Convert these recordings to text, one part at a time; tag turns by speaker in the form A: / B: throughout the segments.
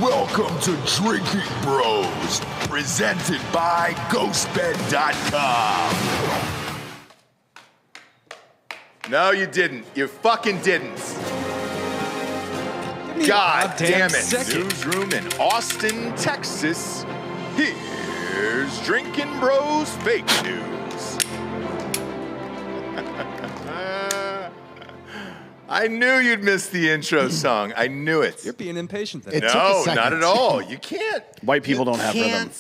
A: Welcome to Drinkin Bros, presented by GhostBed.com. No, you didn't. You fucking didn't. God damn it.
B: Second.
A: Newsroom in Austin, Texas. Here's Drinkin Bros Fake News. I knew you'd miss the intro song. I knew it.
B: You're being impatient then.
A: No, not at all. You can't.
C: White people don't have rhythm.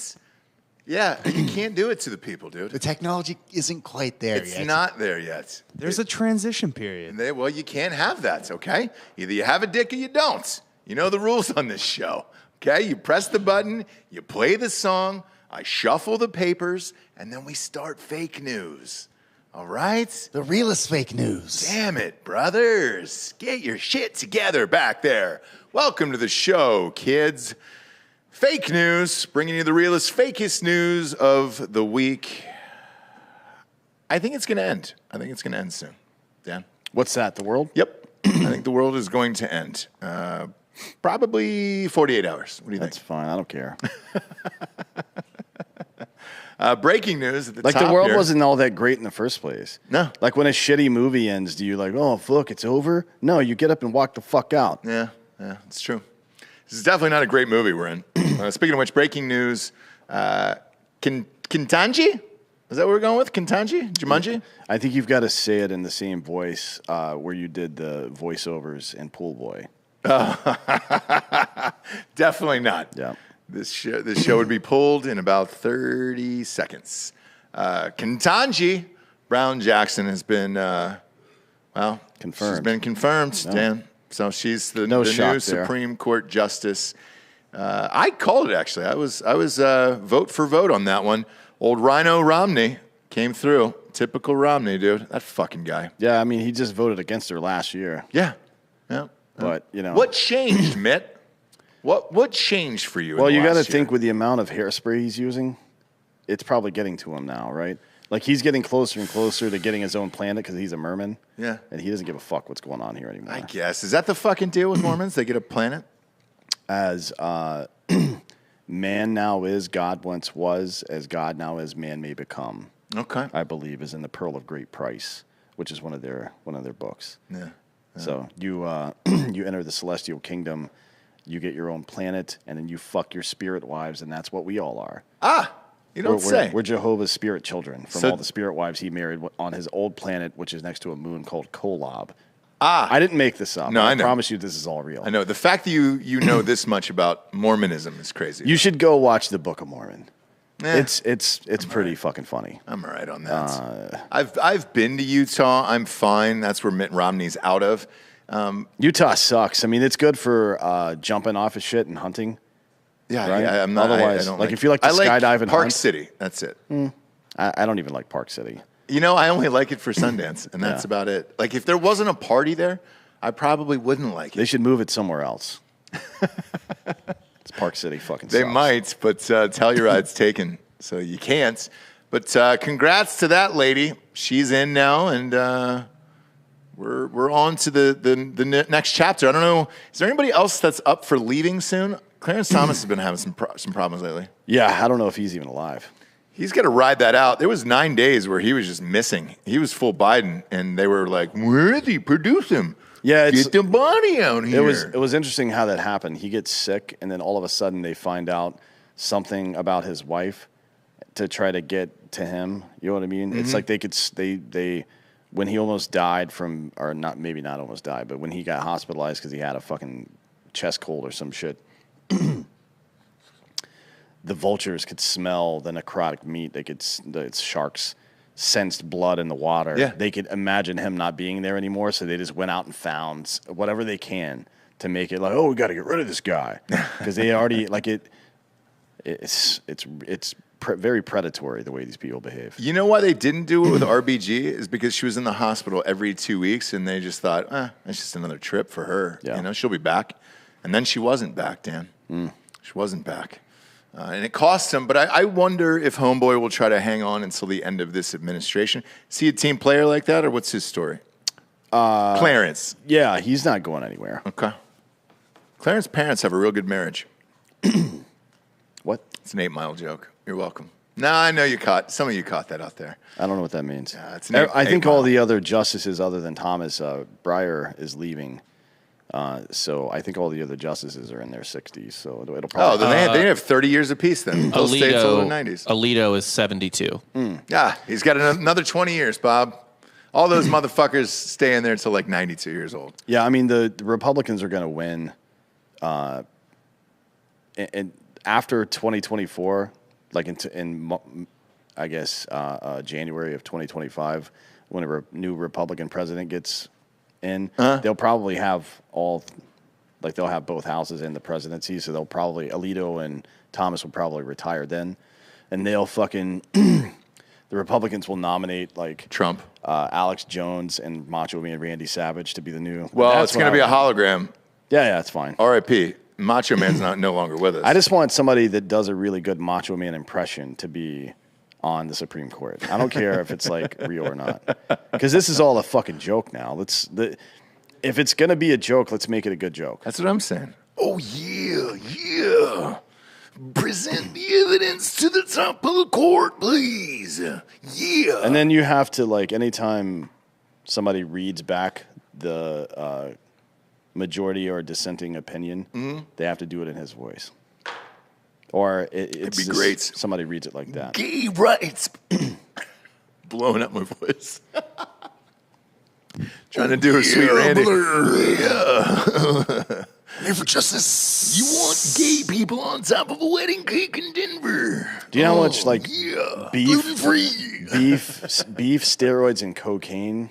A: Yeah, you can't do it to the people, dude.
D: The technology isn't quite there yet.
A: It's not there yet.
B: There's a transition period.
A: Well, you can't have that, okay? Either you have a dick or you don't. You know the rules on this show, okay? You press the button, you play the song, I shuffle the papers, and then we start fake news. All right?
D: The realest fake news.
A: Damn it, brothers. Get your shit together back there. Welcome to the show, kids. Fake news, bringing you the realest, fakest news of the week. I think it's going to end. I think it's going to end soon. Dan?
C: What's that, the world?
A: Yep. I think the world is going to end. Probably 48 hours. What do you think?
C: That's fine. I don't care.
A: Breaking news at the
C: Like,
A: top
C: the world
A: here.
C: wasn't all that great in the first place.
A: No.
C: Like, when a shitty movie ends, do you like, oh, fuck, it's over? No, you get up and walk the fuck out.
A: Yeah, it's true. This is definitely not a great movie we're in. Speaking of which, breaking news. Kentaji? Is that what we're going with? Kentaji? Jumanji?
C: I think you've got to say it in the same voice where you did the voiceovers in Pool Boy.
A: Definitely not.
C: Yeah.
A: This show would be pulled in about 30 seconds. Kentaji Brown Jackson has been,
C: Confirmed.
A: she's been confirmed,
C: No.
A: Dan. So she's the
C: No
A: new
C: shock there.
A: Supreme Court Justice. I called it, actually. I was vote for vote on that one. Old Rhino Romney came through. Typical Romney, dude. That fucking guy.
C: Yeah, I mean, he just voted against her last year.
A: Yeah.
C: But, you know.
A: What changed, Mitt? What changed for you?
C: Well,
A: in the
C: you got to
A: last year?
C: think with the amount of hairspray he's using, it's probably getting to him now, right? Like, he's getting closer and closer to getting his own planet because he's a merman.
A: Yeah.
C: And he doesn't give a fuck what's going on here anymore.
A: I guess. Is that the fucking deal with Mormons? They get a planet?
C: As man now is, God once was, as God now is, man may become.
A: Okay.
C: I believe is in the Pearl of Great Price, which is one of their books.
A: Yeah.
C: So you you enter the celestial kingdom, you get your own planet, and then you fuck your spirit wives, and that's what we all are.
A: You don't say.
C: We're Jehovah's spirit children from
A: So-
C: all the spirit wives he married on his old planet, which is next to a moon called Kolob.
A: Ah.
C: I didn't make this up.
A: No, I know.
C: promise you this is all real.
A: I know. The fact that you know this much about Mormonism is crazy.
C: You should go watch the Book of Mormon.
A: Eh,
C: It's pretty fucking funny.
A: I'm all right on that. I've been to Utah. I'm fine. That's where Mitt Romney's out of.
C: Utah sucks. I mean, it's good for jumping off of shit and hunting.
A: Yeah,
C: Right?
A: I'm not.
C: Otherwise,
A: I don't
C: like, if you like to
A: I
C: skydive and
A: Park
C: hunt-
A: City. That's it.
C: I don't even like Park City.
A: You know, I only like it for Sundance, and that's
C: Yeah.
A: about it. Like, if there wasn't a party there, I probably wouldn't like
C: They
A: it.
C: should move it somewhere else. It's Park City fucking
A: They
C: sucks.
A: might, but Telluride's taken, so you can't. But congrats to that lady. She's in now, and we're on to the next chapter. I don't know. Is there anybody else that's up for leaving soon? Clarence Thomas has been having some problems lately.
C: Yeah, I don't know if he's even alive.
A: He's got to ride that out. There was 9 days where he was just missing. He was full Biden, and they were like, "Where is he? Produce him.
C: Yeah,
A: Get the body out here."
C: It was interesting how that happened. He gets sick, and then all of a sudden they find out something about his wife to try to get to him. You know what I mean? It's like they when he almost died from, or not, maybe not almost died, but when he got hospitalized because he had a fucking chest cold or some shit. The vultures could smell the necrotic meat. They could, the sharks sensed blood in the water.
A: Yeah.
C: They could imagine him not being there anymore, so they just went out and found whatever they can to make it like, oh, we got to get rid of this guy because they already like it. It's very predatory the way these people behave.
A: You know why they didn't do it with RBG is because she was in the hospital every 2 weeks, and they just thought, it's just another trip for her.
C: Yeah.
A: You know, she'll be back. And then she wasn't back, Dan. She wasn't back. And it cost him, but I wonder if Homeboy will try to hang on until the end of this administration. Is he a team player like that, or what's his story? Clarence.
C: Yeah, he's not going anywhere.
A: Okay. Clarence's parents have a real good marriage.
C: What?
A: It's an 8 Mile joke. You're welcome. No, I know some of you caught that out there.
C: I don't know what that means.
A: It's an
C: I think
A: 8 Mile.
C: all the other justices other than Thomas Breyer is leaving. So I think all the other justices are in their 60s. So it'll
A: Oh,
C: probably.
A: then they have 30 years apiece then. Those states till the 90s.
E: Alito is 72.
A: Yeah, he's got another 20 years, Bob. All those motherfuckers stay in there until like 92 years old.
C: Yeah, I mean, the Republicans are going to win. And after 2024, like in I guess, January of 2025, when a new Republican president gets in, they'll probably have they'll have both houses in the presidency. So they'll probably, Alito and Thomas will probably retire then. And they'll fucking, the Republicans will nominate like
A: Trump,
C: Alex Jones and Macho Man Randy Savage to be the new.
A: Well, it's going to be a hologram.
C: Yeah, it's fine.
A: R.I.P. Macho Man's no longer with us.
C: I just want somebody that does a really good Macho Man impression to be on the Supreme Court. I don't care if it's like real or not, because this is all a fucking joke now. If it's gonna be a joke, let's make it a good joke.
A: That's what I'm saying. Oh yeah. Present the evidence to the top of the court, please. Yeah.
C: And then you have to, like, anytime somebody reads back the majority or dissenting opinion, they have to do it in his voice. Or it's
A: be
C: just
A: great.
C: Somebody reads it like that.
A: Gay rights. Blowing up my voice. Trying to do a sweet Randy. Yeah.
D: For justice.
A: You want gay people on top of a wedding cake in Denver.
C: Do you know how much, like, beef,
A: gluten-free.
C: beef, steroids, and cocaine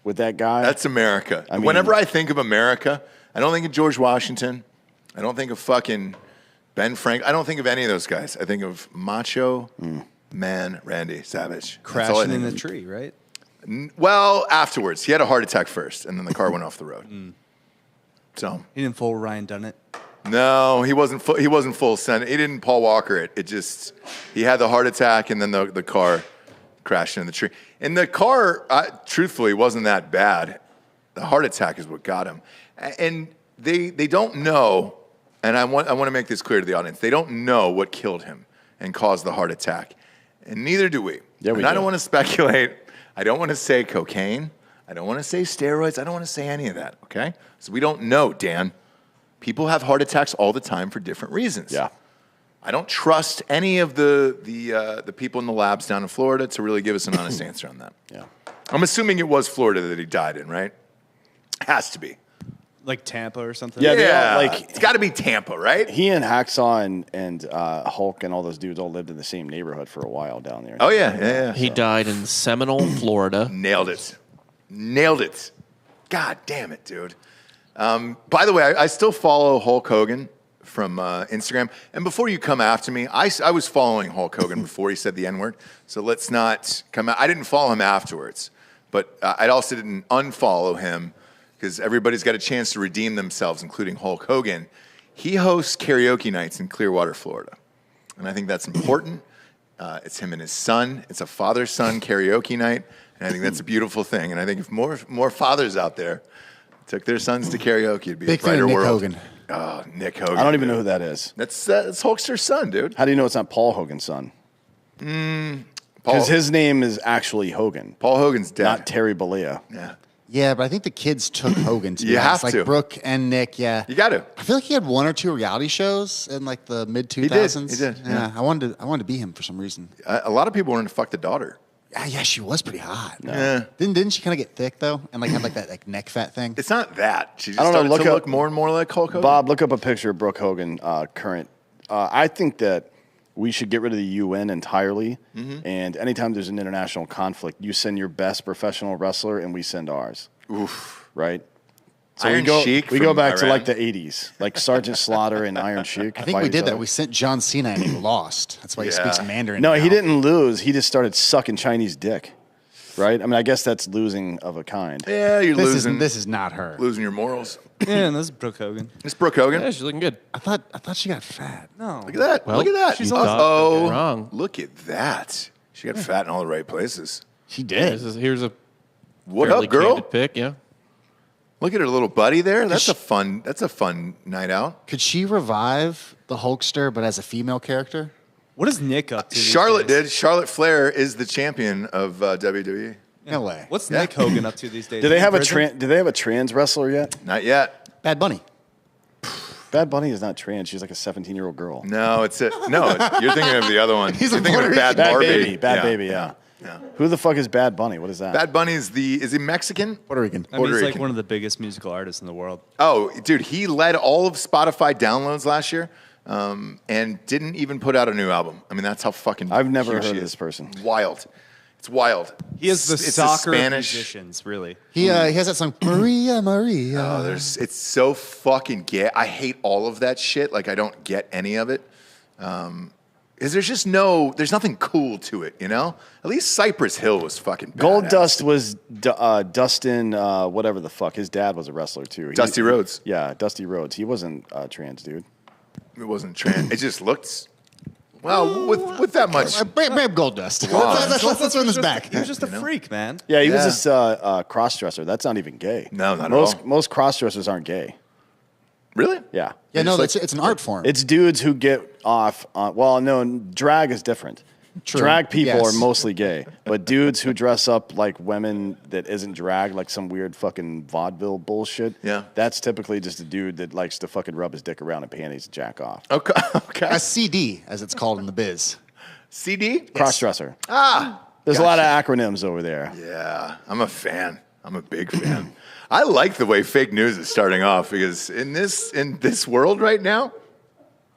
C: with that guy?
A: That's America.
C: I mean,
A: whenever I think of America, I don't think of George Washington. I don't think of fucking Ben Franklin. I don't think of any of those guys. I think of Macho Man Randy Savage. That's all I
B: Crashing in
A: think
B: the
A: of.
B: tree, right?
A: Well, afterwards. He had a heart attack first, and then the car went off the road. So
B: He didn't full Ryan Dunnett.
A: no, he wasn't full send. He didn't Paul Walker it. It just he had the heart attack, and then the car crashed into the tree. And the car, truthfully, wasn't that bad. The heart attack is what got him. And they don't know. And I want to make this clear to the audience. They don't know what killed him and caused the heart attack, and neither do we.
C: Yeah, we
A: and I
C: do.
A: don't want to speculate. I don't want to say cocaine. I don't want to say steroids. I don't want to say any of that. Okay, so we don't know, Dan. People have heart attacks all the time for different reasons.
C: Yeah.
A: I don't trust any of the people in the labs down in Florida to really give us an honest answer on that.
C: Yeah.
A: I'm assuming it was Florida that he died in, right? Has to be.
B: Like Tampa or something?
C: Yeah, they all,
A: it's got to be Tampa, right?
C: He and Hacksaw and Hulk and all those dudes all lived in the same neighborhood for a while down there.
A: Oh, yeah.
E: He died in Seminole, Florida.
A: Nailed it. God damn it, dude. By the way, I still follow Hulk Hogan from Instagram. And before you come after me, I was following Hulk Hogan before he said the N-word. So let's not come out. I didn't follow him afterwards. But I also didn't unfollow him because everybody's got a chance to redeem themselves, including Hulk Hogan. He hosts karaoke nights in Clearwater, Florida. And I think that's important. It's him and his son. It's a father-son karaoke night. And I think that's a beautiful thing. And I think if more fathers out there took their sons to karaoke, it'd be
D: Big
A: a
D: fan
A: brighter
D: of Nick
A: world.
D: Hogan.
A: Oh, Nick Hogan.
C: I don't even
A: dude.
C: know who that is.
A: That's Hulkster's son, dude.
C: How do you know it's not Paul Hogan's son?
A: Paul,
C: Because his name is actually Hogan,
A: Paul Hogan's dad.
C: not Terry Bollea.
A: Yeah.
D: Yeah, but I think the kids took Hogan to
A: You have
D: like
A: to.
D: Brooke and Nick, yeah.
A: You got to.
D: I feel like he had one or two reality shows in like the mid 2000s.
A: He did, yeah.
D: I wanted to be him for some reason.
A: A lot of people wanted to fuck the daughter.
D: Yeah, she was pretty hot.
A: Yeah.
D: Didn't she kind of get thick though, and like have like that like neck fat thing?
A: It's not that. She just
C: I don't know,
A: started to
C: look
A: look
C: up-
A: more and more like Hulk Hogan.
C: Bob, look up a picture of Brooke Hogan, current. I think that we should get rid of the UN entirely. And anytime there's an international conflict, you send your best professional wrestler and we send ours.
A: Oof.
C: Right? So
A: Iron Sheik
C: we go
A: from
C: back to
A: Iran.
C: like the 80s, like Sergeant Slaughter and Iron Sheik.
D: I think we did that. We sent John Cena and he lost. That's why he
A: Yeah.
D: speaks Mandarin.
C: No,
D: now.
C: he didn't lose. He just started sucking Chinese dick. Right? I mean, I guess that's losing of a kind.
A: Yeah, you're losing.
D: This is not her.
A: Losing your morals.
B: Yeah, and this is Brooke Hogan.
A: It's Brooke Hogan.
E: Yeah, she's looking good.
D: I thought she got fat.
B: No.
A: Look at that.
E: Well,
A: look at that.
E: she's
A: oh,
E: wrong.
A: Look at that. She got fat in all the right places.
D: She did.
E: Here's a
A: What
E: fairly
A: up, girl?
E: candid pic, yeah.
A: Look at her little buddy there. That's a fun night out.
D: Could she revive the Hulkster, but as a female character?
B: What is Nick up to?
A: Charlotte
B: these days?
A: did. Charlotte Flair is the champion of WWE.
D: No way.
B: What's Nick Hogan up to these days?
C: Do they
B: Is he
C: have
B: in
C: a
B: prison?
C: do they have a trans wrestler yet?
A: Not yet.
D: Bad Bunny.
C: Bad Bunny is not trans. She's like a 17-year-old girl.
A: No, you're thinking of the other one.
D: He's
A: you're
D: a
A: thinking of
D: Puerto
A: Bad
C: Bad
A: Barbie.
C: Baby. Bad Baby, yeah. Who the fuck is Bad Bunny? What is that?
A: Bad Bunny is he Mexican?
D: Puerto Rican.
B: I mean, he's like
A: Rican.
B: one of the biggest musical artists in the world.
A: Oh, dude, he led all of Spotify downloads last year, and didn't even put out a new album. I mean, that's how fucking.
C: I've never
A: huge
C: heard
A: he
C: of
A: is.
C: this person.
A: Wild. It's wild.
B: He is the
A: It's a
B: soccer of
A: Spanish.
B: musicians, really.
D: He has that song, Maria, Maria.
A: Oh, it's so fucking gay. I hate all of that shit. Like, I don't get any of it. Is there's nothing cool to it, you know? At least Cypress Hill was fucking badass.
C: Gold Dust was Dustin, whatever the fuck. His dad was a wrestler too.
A: Dusty Rhodes.
C: Yeah, Dusty Rhodes. He wasn't trans, dude.
A: It wasn't trans. It just looked, well, with that much.
D: Babe Gold Dust.
A: Wow.
D: Let's run this back.
B: He was just a freak, man.
C: Yeah, he was
A: Yeah.
C: this cross-dresser. That's not even gay.
A: No, not at
C: most,
A: all.
C: Most cross-dressers aren't gay.
A: Really?
C: Yeah.
D: Yeah, no,
A: It's
D: it's an art form.
C: It's dudes who get off on, well, no, drag is different.
D: True.
C: Drag people
D: Yes.
C: are mostly gay, but dudes who dress up like women that isn't drag, like some weird fucking vaudeville bullshit,
A: Yeah.
C: that's typically just a dude that likes to fucking rub his dick around in panties and jack off.
A: Okay. Okay.
D: a CD, as it's called in the biz.
A: CD?
C: Cross-dresser.
A: Ah.
C: There's a lot of acronyms over there.
A: Yeah, I'm a fan. I'm a big fan. I like the way fake news is starting off because in this world right now,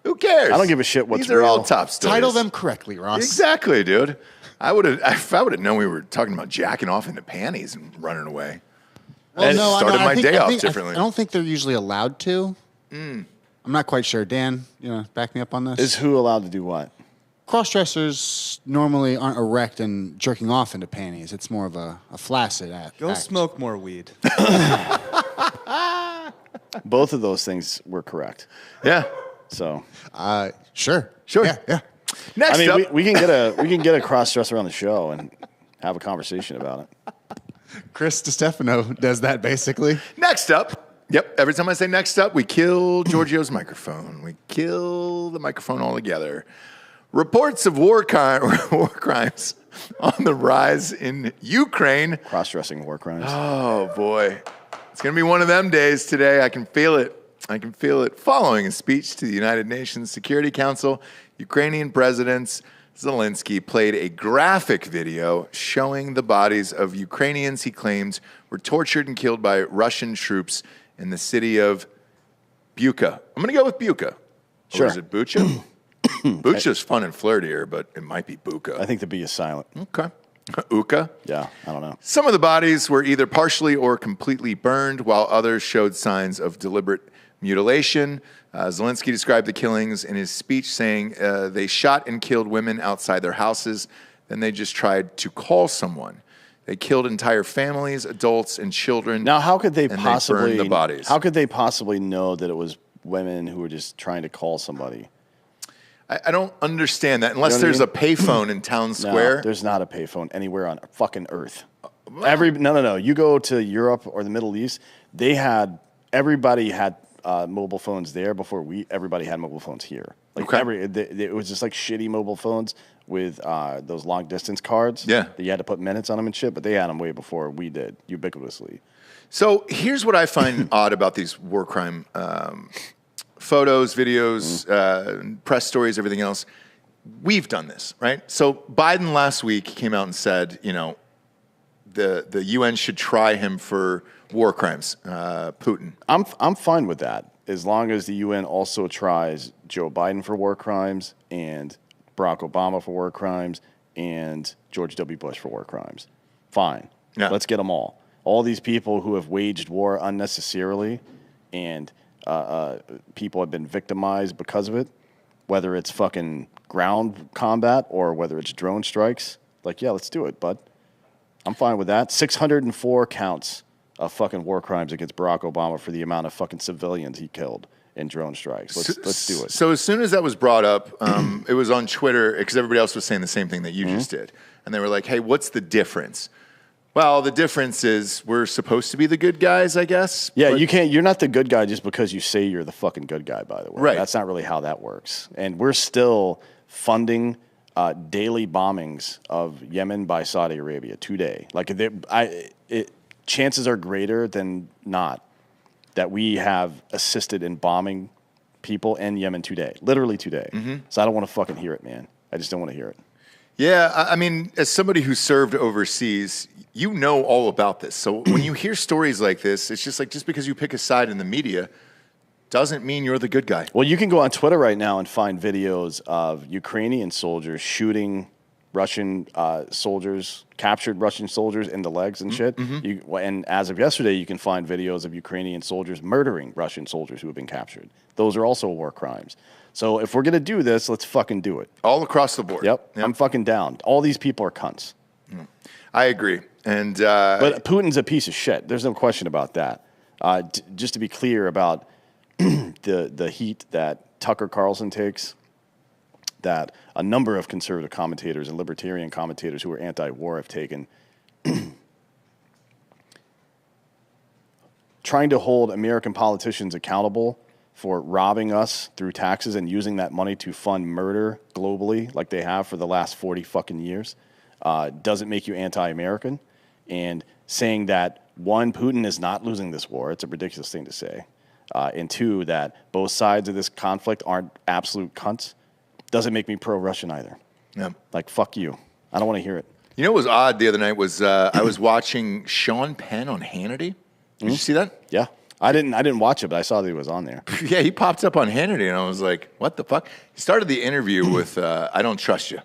A: who cares?
C: I don't give a shit what's
A: These are all
C: real.
A: top stories.
D: Title them correctly, Ross.
A: Exactly, dude. If I would have known we were talking about jacking off into panties and running away.
D: Well,
A: And
D: no,
A: started
D: I
A: my
D: think-
A: day
D: I
A: off
D: think-
A: differently.
D: I don't think they're usually allowed to. I'm not quite sure. Dan, back me up on this.
C: Is who allowed to do what?
D: Cross-dressers normally aren't erect and jerking off into panties. It's more of a flaccid act.
B: Go smoke more weed.
C: Both of those things were correct.
A: Yeah.
C: So,
D: Sure.
A: Sure.
D: Yeah.
A: Next
C: I mean,
A: up,
C: we can get a cross-dresser on the show and have a conversation about it.
D: Chris DiStefano does that basically.
A: next up. Yep. Every time I say next up, we kill Giorgio's microphone. We kill the microphone altogether. Reports of war crimes on the rise in Ukraine.
C: Cross-dressing war crimes.
A: Oh, boy. It's going to be one of them days today. I can feel it. I can feel it. Following a speech to the United Nations Security Council, Ukrainian President Zelensky played a graphic video showing the bodies of Ukrainians he claims were tortured and killed by Russian troops in the city of Bucha. I'm going to go with Bucha.
C: Sure.
A: Or is it Bucha? Bucha's fun and flirtier, but it might be Bucha.
C: I think the B is silent.
A: Okay. Uka.
C: Yeah, I don't know.
A: Some of the bodies were either partially or completely burned, while others showed signs of deliberate mutilation. Zelensky described the killings in his speech, saying they shot and killed women outside their houses. Then they just tried to call someone. They killed entire families, adults, and children.
C: Now, how could they
A: and
C: possibly
A: burned the bodies?
C: How could they possibly know that it was women who were just trying to call somebody?
A: I don't understand that unless
C: You know
A: there's
C: what
A: a payphone in town
C: No,
A: square.
C: there's not a payphone anywhere on fucking Earth. No. You go to Europe or the Middle East, everybody had mobile phones there before everybody had mobile phones here. Like
A: Okay.
C: it was just like shitty mobile phones with those long distance cards.
A: Yeah.
C: That you had to put minutes on them and shit, but they had them way before we did, ubiquitously.
A: So here's what I find odd about these war crime photos, videos, press stories, everything else. We've done this, right? So Biden last week came out and said, the UN should try him for war crimes, Putin.
C: I'm fine with that as long as the UN also tries Joe Biden for war crimes and Barack Obama for war crimes and George W. Bush for war crimes. Fine.
A: Yeah.
C: Let's get them all. All these people who have waged war unnecessarily and people have been victimized because of it, whether it's fucking ground combat or whether it's drone strikes. Like, yeah, let's do it, bud. I'm fine with that. 604 counts of fucking war crimes against Barack Obama for the amount of fucking civilians he killed in drone strikes. Let's do it.
A: So as soon as that was brought up, it was on Twitter because everybody else was saying the same thing that you just did. And they were like, hey, what's the difference? Well, the difference is we're supposed to be the good guys, I guess.
C: Yeah,
A: but-
C: you can't. You're not the good guy just because you say you're the fucking good guy. By the way,
A: Right.
C: That's not really how that works. And we're still funding daily bombings of Yemen by Saudi Arabia today. Like, chances are greater than not that we have assisted in bombing people in Yemen today, literally today. So I don't want to fucking hear it, man. I just don't want to hear it.
A: Yeah, I mean, as somebody who served overseas, you know all about this. So when you hear stories like this, it's just like just because you pick a side in the media doesn't mean you're the good guy.
C: Well, you can go on Twitter right now and find videos of Ukrainian soldiers shooting Russian soldiers, captured Russian soldiers in the legs and shit. And as of yesterday, you can find videos of Ukrainian soldiers murdering Russian soldiers who have been captured. Those are also war crimes. So if we're going to do this, let's fucking do it.
A: All across the board.
C: Yep. I'm fucking down. All these people are cunts.
A: I agree. And
C: But Putin's a piece of shit. There's no question about that. Just to be clear about the heat that Tucker Carlson takes, that a number of conservative commentators and libertarian commentators who are anti-war have taken, trying to hold American politicians accountable for robbing us through taxes and using that money to fund murder globally like they have for the last 40 fucking years doesn't make you anti-American. And saying that, one, Putin is not losing this war. It's a ridiculous thing to say. And two, that both sides of this conflict aren't absolute cunts doesn't make me pro-Russian either.
A: yeah.
C: Like, fuck you. I don't want to hear it.
A: You know what was odd the other night was I was watching Sean Penn on Hannity. Did you see that?
C: Yeah. I didn't watch it, but I saw that he was on there.
A: Yeah, he popped up on Hannity, and I was like, what the fuck? He started the interview with, I don't trust you.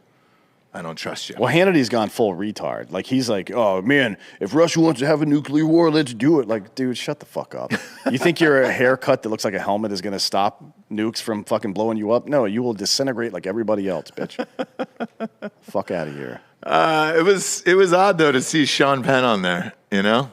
A: I don't trust you.
C: Well, Hannity's gone full retard. Like, he's like, oh, man, if Russia wants to have a nuclear war, let's do it. Like, dude, shut the fuck up. You think your haircut that looks like a helmet is going to stop nukes from fucking blowing you up? No, you will disintegrate like everybody else, bitch. Fuck out of here.
A: It was odd, though, to see Sean Penn on there, you know?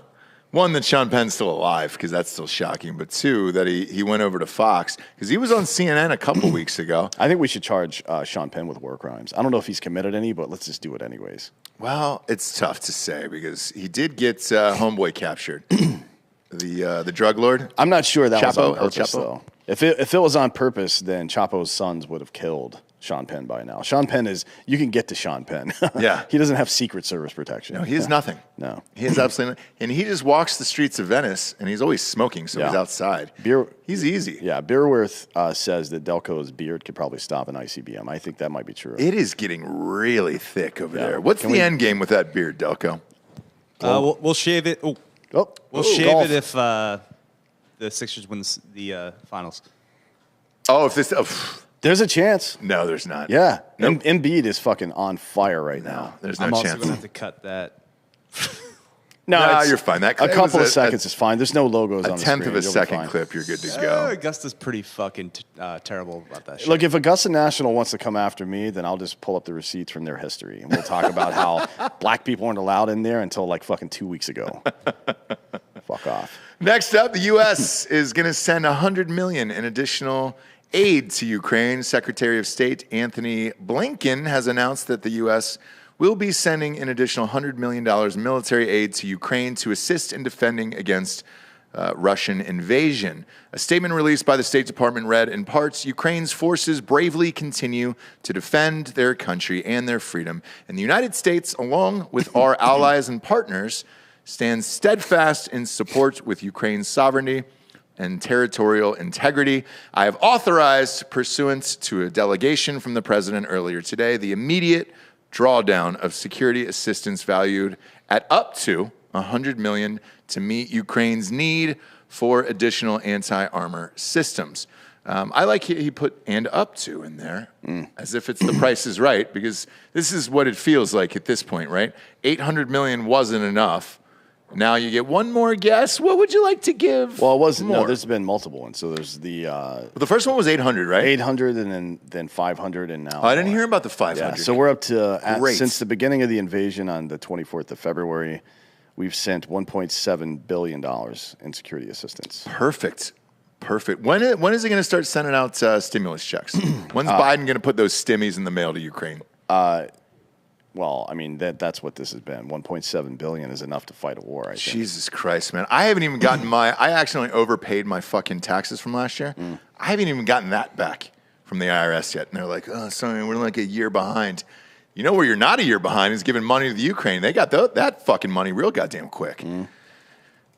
A: One, that Sean Penn's still alive, because that's still shocking. But two, that he went over to Fox, because he was on CNN a couple weeks ago.
C: I think we should charge Sean Penn with war crimes. I don't know if he's committed any, but let's just do it anyways.
A: Well, it's tough to say, because he did get Homeboy captured. The drug lord.
C: I'm not sure that was
A: Chapo,
C: on
A: El
C: purpose,
A: Chapo?
C: though. If it was on purpose, then Chapo's sons would have killed Sean Penn by now. Sean Penn you can get to Sean Penn.
A: Yeah.
C: He doesn't have Secret Service protection.
A: No, he has nothing.
C: No.
A: He has absolutely nothing. And he just walks the streets of Venice, and he's always smoking, so he's
C: Yeah.
A: outside. He's easy.
C: Yeah, Beerworth says that Delco's beard could probably stop an ICBM. I think that might be true.
A: It is getting really thick over
C: Yeah.
A: there. What's
C: Can
A: the
C: we-
A: end game with that beard, Delco?
B: We'll shave it. Oh,
C: Oh,
B: we'll
C: ooh,
B: shave
C: golf.
B: it if the Sixers win the finals.
A: Oh, if this...
C: There's a chance.
A: no, there's not.
C: Yeah.
A: Nope.
C: Embiid is fucking on fire right
A: No,
C: now.
A: there's no
B: I'm also
A: chance.
B: going to have to cut that.
A: No,
C: it's-
A: you're fine. That
C: a
A: clip
C: couple
A: was
C: of seconds is fine. There's no logos
A: a
C: on the
A: tenth
C: screen.
A: of a
C: You'll be
A: second
C: fine.
A: clip. You're good to go.
B: Augusta's pretty fucking terrible about that shit.
C: Look, if Augusta National wants to come after me, then I'll just pull up the receipts from their history, and we'll talk about how black people weren't allowed in there until like fucking 2 weeks ago. Fuck off.
A: Next up, the U.S. is going to send $100 million in additional aid to Ukraine. Secretary of State Anthony Blinken has announced that the U.S. will be sending an additional $100 million military aid to Ukraine to assist in defending against Russian invasion. A statement released by the State Department read, in parts, Ukraine's forces bravely continue to defend their country and their freedom. And the United States, along with our allies and partners, stands steadfast in support with Ukraine's sovereignty and territorial integrity. I have authorized, pursuant to a delegation from the president earlier today, the immediate drawdown of security assistance valued at up to $100 million to meet Ukraine's need for additional anti-armor systems. I like he put "and up to" in there, as if it's the price is right, because this is what it feels like at this point, right? $800 million wasn't enough. Now you get one more guess. What would you like to give?
C: Well, it wasn't.
A: more?
C: No, there's been multiple ones. So there's the
A: The first one was 800, right?
C: 800 and then 500 and now.
A: Oh, I didn't hear about the 500.
C: Yeah, so we're up to,
A: Great.
C: since the beginning of the invasion on the 24th of February, we've sent $1.7 billion in security assistance.
A: Perfect. When is it going to start sending out stimulus checks? When's Biden going to put those stimmies in the mail to Ukraine?
C: Well, I mean that's what this has been. 1.7 billion is enough to fight a war. I think.
A: Jesus Christ, man! I haven't even gotten I accidentally overpaid my fucking taxes from last year. I haven't even gotten that back from the IRS yet. And they're like, "Oh, sorry, we're like a year behind." You know where you're not a year behind is giving money to the Ukraine. They got that fucking money real goddamn quick.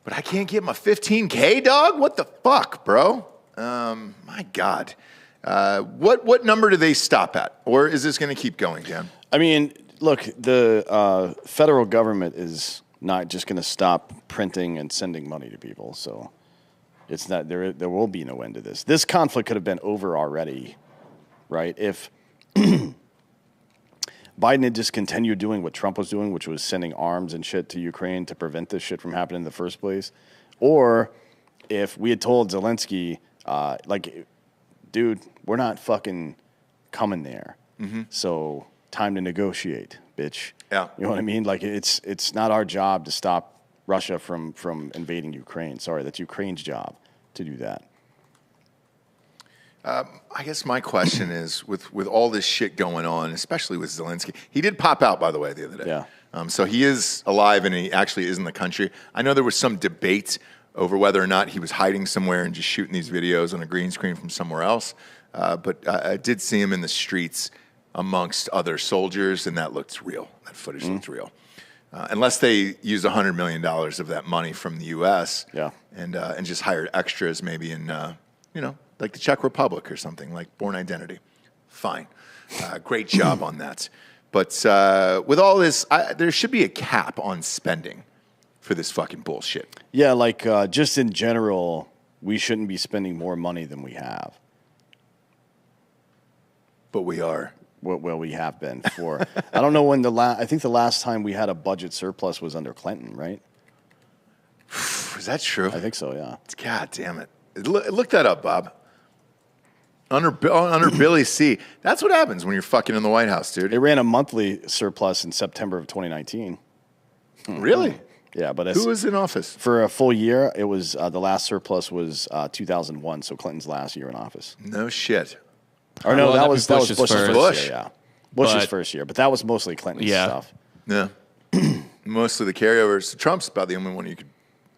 A: But I can't get my $15K, dog. What the fuck, bro? My God. What number do they stop at, or is this going to keep going, Dan?
C: I mean, look, the federal government is not just going to stop printing and sending money to people, so it's not there. There will be no end to this. This conflict could have been over already, right? If Biden had just continued doing what Trump was doing, which was sending arms and shit to Ukraine to prevent this shit from happening in the first place, or if we had told Zelensky, dude, we're not fucking coming there. So time to negotiate, bitch.
A: Yeah.
C: You know what I mean? Like it's not our job to stop Russia from invading Ukraine. Sorry, that's Ukraine's job to do that.
A: I guess my question is, with all this shit going on, especially with Zelensky, he did pop out, by the way, the other day.
C: Yeah.
A: So he is alive and he actually is in the country. I know there was some debate over whether or not he was hiding somewhere and just shooting these videos on a green screen from somewhere else. But I did see him in the streets amongst other soldiers, and that looked real. That footage looked real. Unless they used $100 million of that money from the U.S.
C: Yeah.
A: And just hired extras maybe in, like the Czech Republic or something, like Born Identity. Fine. Great job on that. But with all this, there should be a cap on spending for this fucking bullshit.
C: Yeah, like just in general, we shouldn't be spending more money than we have.
A: But we are.
C: Well, we have been for. I don't know when I think the last time we had a budget surplus was under Clinton, right?
A: Is that true?
C: I think so, yeah.
A: God damn it. Look that up, Bob. Under Billy C. That's what happens when you're fucking in the White House, dude.
C: They ran a monthly surplus in September of 2019.
A: Really?
C: Yeah, but
A: Who was in office?
C: For a full year, it was the last surplus was 2001, so Clinton's last year in office.
A: No shit.
C: Or no,
E: Well,
C: that was Bush's
E: first.
C: first year, yeah. Bush's
E: But-
C: first year, but that was mostly Clinton's stuff.
A: Yeah. Most of the carryovers. Trump's about the only one you could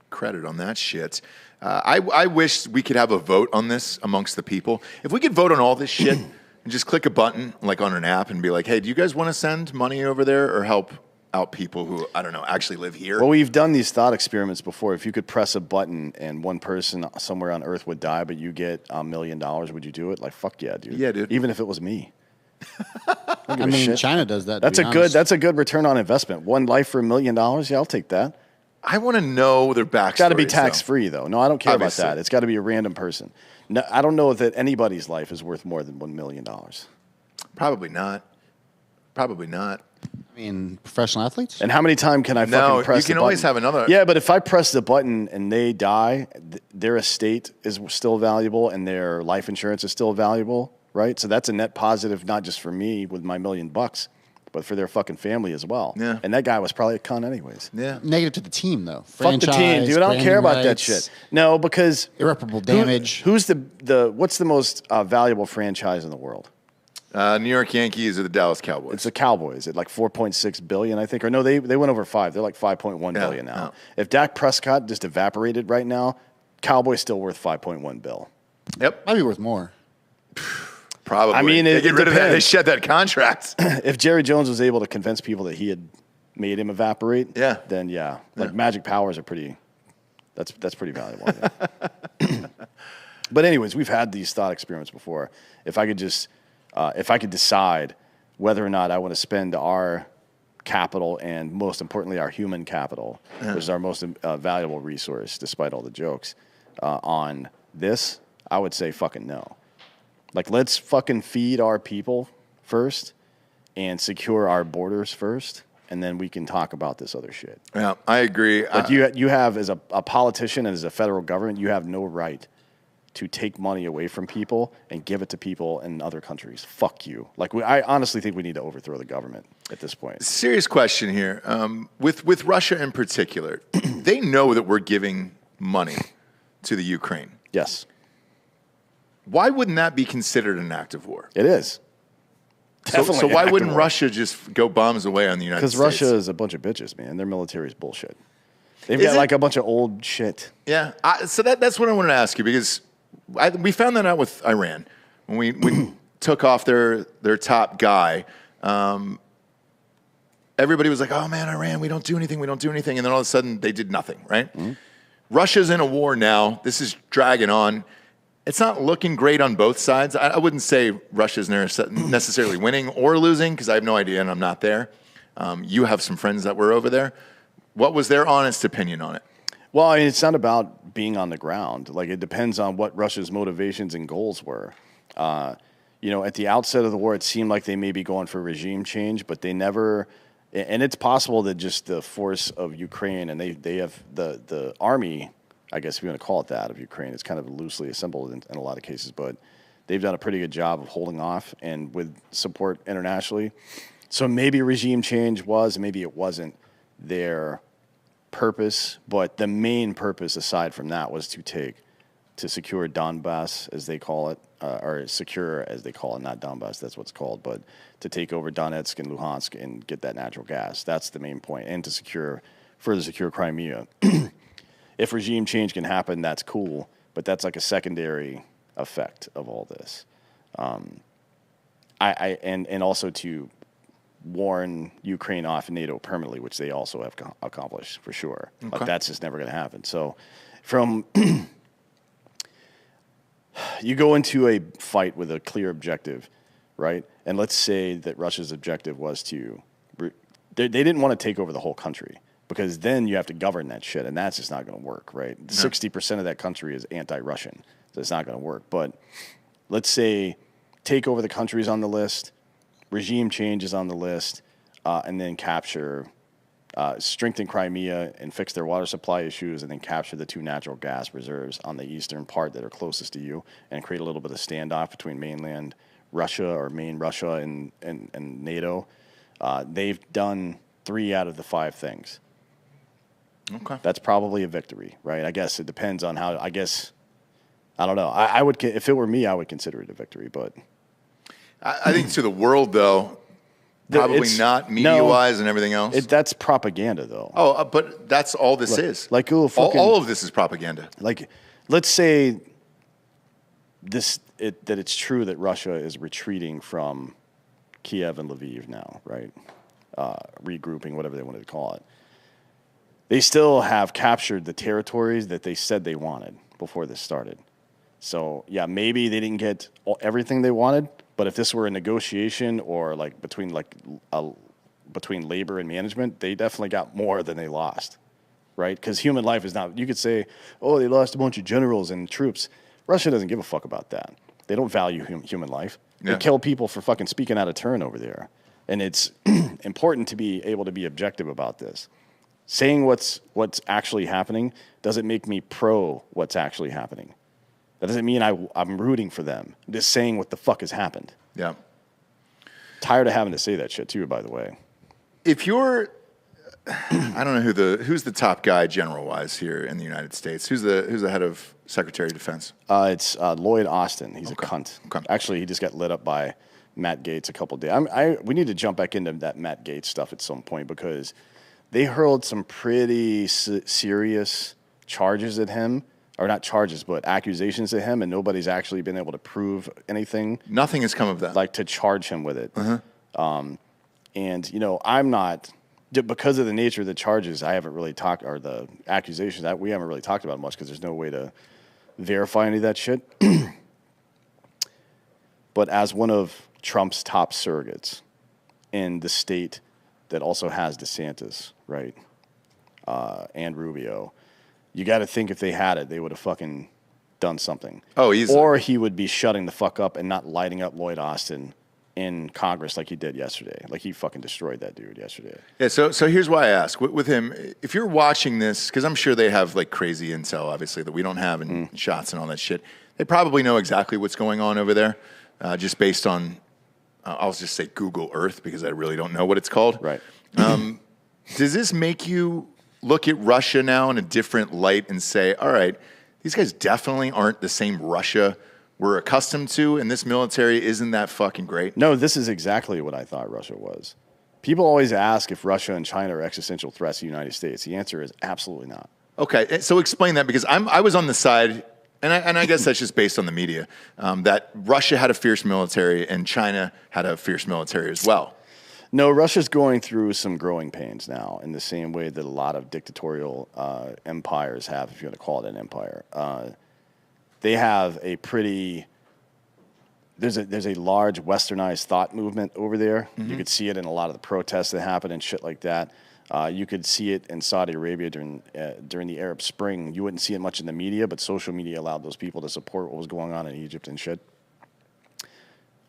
A: credit on that shit. I wish we could have a vote on this amongst the people. If we could vote on all this shit and just click a button like on an app and be like, hey, do you guys want to send money over there or help out people who, I don't know, actually live here?
C: Well, we've done these thought experiments before. If you could press a button and one person somewhere on Earth would die, but you get $1 million, would you do it? Like, fuck yeah, dude.
A: Yeah, dude.
C: Even if it was me.
D: I mean, China does that.
C: That's a good return on investment. One life for $1 million. Yeah, I'll take that.
A: I want to know their backstory.
C: It's got to be tax free, though. No, I don't care
A: Obviously.
C: about that. It's got to be a random person. No, I don't know that anybody's life is worth more than $1 million.
A: Probably not. Probably not.
D: I mean, professional athletes.
C: And how many times can I fucking press
A: you can
C: the
A: always
C: button?
A: have another.
C: Yeah, but if I press the button and they die, their estate is still valuable and their life insurance is still valuable, right? So that's a net positive, not just for me with my $1 million, but for their fucking family as well.
A: Yeah.
C: And that guy was probably a cunt anyways.
A: Yeah.
D: Negative to the team, though.
C: Fuck the team, dude. I don't care about that shit. No, because
D: Irreparable damage.
C: Who's what's the most valuable franchise in the world?
A: New York Yankees or the Dallas Cowboys?
C: It's the Cowboys at like $4.6 billion, I think. Or no, they went over 5. They're like $5.1 billion now.
A: Yeah.
C: If Dak Prescott just evaporated right now, Cowboys still worth $5.1 billion.
A: Yep.
D: Might be worth more.
A: Probably.
C: I mean,
A: they
C: it
A: get rid of that. They
C: depends.
A: shed that contract.
C: If Jerry Jones was able to convince people that he had made him evaporate,
A: Yeah.
C: then yeah, like magic powers are pretty. That's pretty valuable. Yeah. But anyways, we've had these thought experiments before. If I could decide whether or not I want to spend our capital and most importantly our human capital, which is our most valuable resource, despite all the jokes, on this, I would say fucking no. Like, let's fucking feed our people first and secure our borders first, and then we can talk about this other shit.
A: Yeah, I agree.
C: Like, you have, as a politician and as a federal government, you have no right to take money away from people and give it to people in other countries. Fuck you. Like, I honestly think we need to overthrow the government at this point.
A: Serious question here. With Russia in particular, they know that we're giving money to the Ukraine.
C: Yes,
A: Why wouldn't that be considered an act of war?
C: it is.
A: So why wouldn't Russia just go bombs away on the United States?
C: Because Russia is a bunch of bitches, man. Their military is bullshit. They've
A: Is
C: got
A: it?
C: like a bunch of old shit.
A: Yeah. So that's what I wanted to ask you, because we found that out with Iran when we took off their top guy. Everybody was like, "Oh man, Iran, we don't do anything, and then all of a sudden they did nothing. Right? Mm-hmm. Russia's in a war now. This is dragging on. It's not looking great on both sides. I wouldn't say Russia's necessarily winning or losing, because I have no idea and I'm not there. You have some friends that were over there. What was their honest opinion on it?
C: Well, I mean, it's not about being on the ground. Like, it depends on what Russia's motivations and goals were. At the outset of the war, it seemed like they may be going for regime change, but they never. And it's possible that just the force of Ukraine, and they have the army, I guess if you want to call it that, of Ukraine, it's kind of loosely assembled in a lot of cases, but they've done a pretty good job of holding off and with support internationally. So maybe regime change was, maybe it wasn't their purpose, but the main purpose aside from that was to secure Donbass, as they call it, or secure, as they call it, not Donbass, that's what it's called, but to take over Donetsk and Luhansk and get that natural gas. That's the main point, and to further secure Crimea. If regime change can happen, that's cool, but that's like a secondary effect of all this. And also to warn Ukraine off NATO permanently, which they also have accomplished for sure. Okay. But that's just never going to happen. So you go into a fight with a clear objective, right? And let's say that Russia's objective was they didn't want to take over the whole country, because then you have to govern that shit, and that's just not going to work, right? No. 60% of that country is anti-Russian, so it's not going to work. But let's say take over the country is on the list, regime change is on the list, and then strengthen Crimea and fix their water supply issues, and then capture the 2 natural gas reserves on the eastern part that are closest to you, and create a little bit of standoff between mainland Russia or main Russia and NATO. They've done 3 out of the 5 things. Okay. That's probably a victory, right? I guess it depends on how. I don't know. I would, if it were me, I would consider it a victory. But
A: I think to the world, though, probably not media-wise and everything else.
C: That's propaganda, though.
A: Oh, but that's all this is.
C: Like
A: all of this is propaganda.
C: Like, let's say that it's true that Russia is retreating from Kiev and Lviv now, right? Regrouping, whatever they wanted to call it. They still have captured the territories that they said they wanted before this started. So, yeah, maybe they didn't get everything they wanted, but if this were a negotiation or like between labor and management, they definitely got more than they lost, right? Because human life is not. You could say, oh, they lost a bunch of generals and troops. Russia doesn't give a fuck about that. They don't value human life. Yeah. They kill people for fucking speaking out of turn over there, and it's important to be able to be objective about this. Saying what's actually happening doesn't make me pro what's actually happening. That doesn't mean I'm rooting for them. I'm just saying what the fuck has happened.
A: Yeah.
C: Tired of having to say that shit too, by the way.
A: If you're, I don't know who's the top guy general-wise here in the United States. Who's the head of Secretary of Defense?
C: It's Lloyd Austin. He's a cunt. Okay. Actually, he just got lit up by Matt Gaetz a couple of days. We need to jump back into that Matt Gaetz stuff at some point, because they hurled some pretty serious charges at him. Or not charges, but accusations at him, and nobody's actually been able to prove anything.
A: Nothing has come of that.
C: Like, to charge him with it. Uh-huh. And, I'm not, because of the nature of the charges, I haven't really talked, or the accusations, we haven't really talked about much, because there's no way to verify any of that shit. But as one of Trump's top surrogates in the state that also has DeSantis, right, and Rubio, you got to think if they had it, they would have fucking done something.
A: Oh, easily.
C: Or he would be shutting the fuck up and not lighting up Lloyd Austin in Congress like he did yesterday. Like, he fucking destroyed that dude yesterday.
A: Yeah, so here's why I ask. With him, if you're watching this, because I'm sure they have, like, crazy intel, obviously, that we don't have, and shots and all that shit. They probably know exactly what's going on over there, just based on, I'll just say Google Earth, because I really don't know what it's called.
C: Right.
A: Does this make you look at Russia now in a different light and say, all right, these guys definitely aren't the same Russia we're accustomed to, and this military isn't that fucking great?
C: No, this is exactly what I thought Russia was. People always ask if Russia and China are existential threats to the United States. The answer is absolutely not.
A: Okay, so explain that, because I was on the side, and I guess that's just based on the media, that Russia had a fierce military and China had a fierce military as well.
C: No, Russia's going through some growing pains now in the same way that a lot of dictatorial empires have, if you want to call it an empire. They have a pretty... There's a large westernized thought movement over there. Mm-hmm. You could see it in a lot of the protests that happen and shit like that. You could see it in Saudi Arabia during the Arab Spring. You wouldn't see it much in the media, but social media allowed those people to support what was going on in Egypt and shit.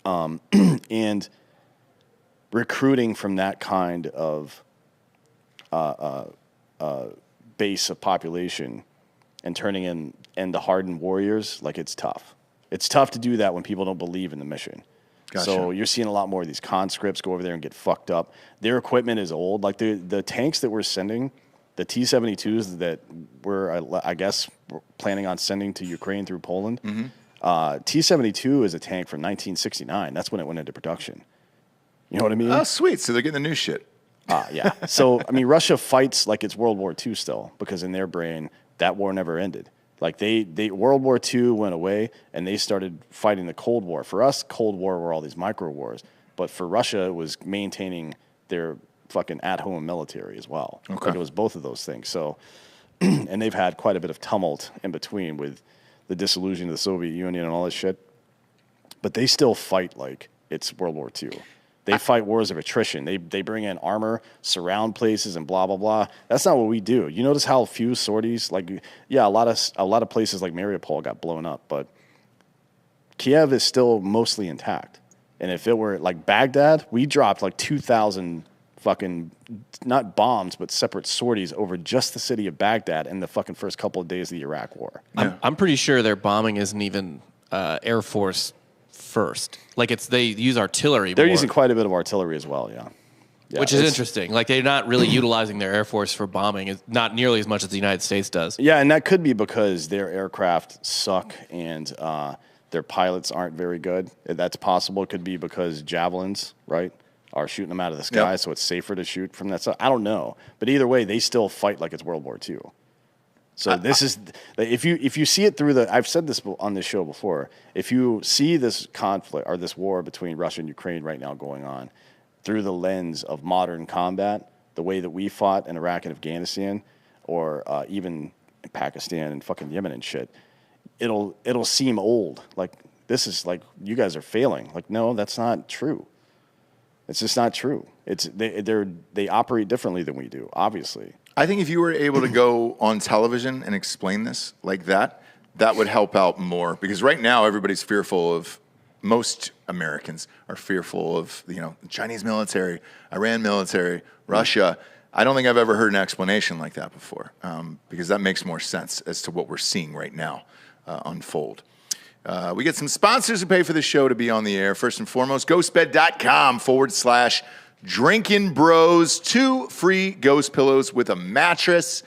C: And recruiting from that kind of base of population and turning into hardened warriors, like, it's tough. It's tough to do that when people don't believe in the mission. Gotcha. So you're seeing a lot more of these conscripts go over there and get fucked up. Their equipment is old. Like, the tanks that we're sending, the T-72s that we're, I guess, planning on sending to Ukraine through Poland, T-72 is a tank from 1969. That's when it went into production. You know what I mean?
A: Oh, sweet. So they're getting the new shit.
C: Yeah. So, I mean, Russia fights like it's World War II still, because in their brain, that war never ended. Like, they World War II went away, and they started fighting the Cold War. For us, Cold War were all these micro wars. But for Russia, it was maintaining their fucking at-home military as well. Okay. Like, it was both of those things. So, and they've had quite a bit of tumult in between with the dissolution of the Soviet Union and all this shit. But they still fight like it's World War II. They fight wars of attrition. They bring in armor, surround places, and blah blah blah. That's not what we do. You notice how few sorties, like, yeah, a lot of places like Mariupol got blown up, but Kiev is still mostly intact. And if it were like Baghdad, we dropped like 2,000 fucking, not bombs, but separate sorties over just the city of Baghdad in the fucking first couple of days of the Iraq War.
E: Yeah. I'm pretty sure their bombing isn't even Air Force first. Like, they use artillery.
C: They're using quite a bit of artillery as well, yeah.
E: Which is interesting. Like, they're not really utilizing their Air Force for bombing. It's not nearly as much as the United States does.
C: Yeah, and that could be because their aircraft suck and their pilots aren't very good. That's possible. It could be because javelins, right, are shooting them out of the sky, so it's safer to shoot from that side. I don't know. But either way, they still fight like it's World War II. So this is, if you see it through I've said this on this show before, if you see this conflict or this war between Russia and Ukraine right now going on through the lens of modern combat, the way that we fought in Iraq and Afghanistan, or even in Pakistan and fucking Yemen and shit, it'll seem old. Like, this is like, you guys are failing. Like, no, that's not true. It's just not true. They operate differently than we do, obviously.
A: I think if you were able to go on television and explain this like that, that would help out more. Because right now, everybody's fearful of, most Americans are fearful of, the Chinese military, Iran military, Russia. I don't think I've ever heard an explanation like that before, because that makes more sense as to what we're seeing right now unfold. We get some sponsors who pay for the show to be on the air. First and foremost, ghostbed.com/Drinkin Bros. 2 free ghost pillows with a mattress.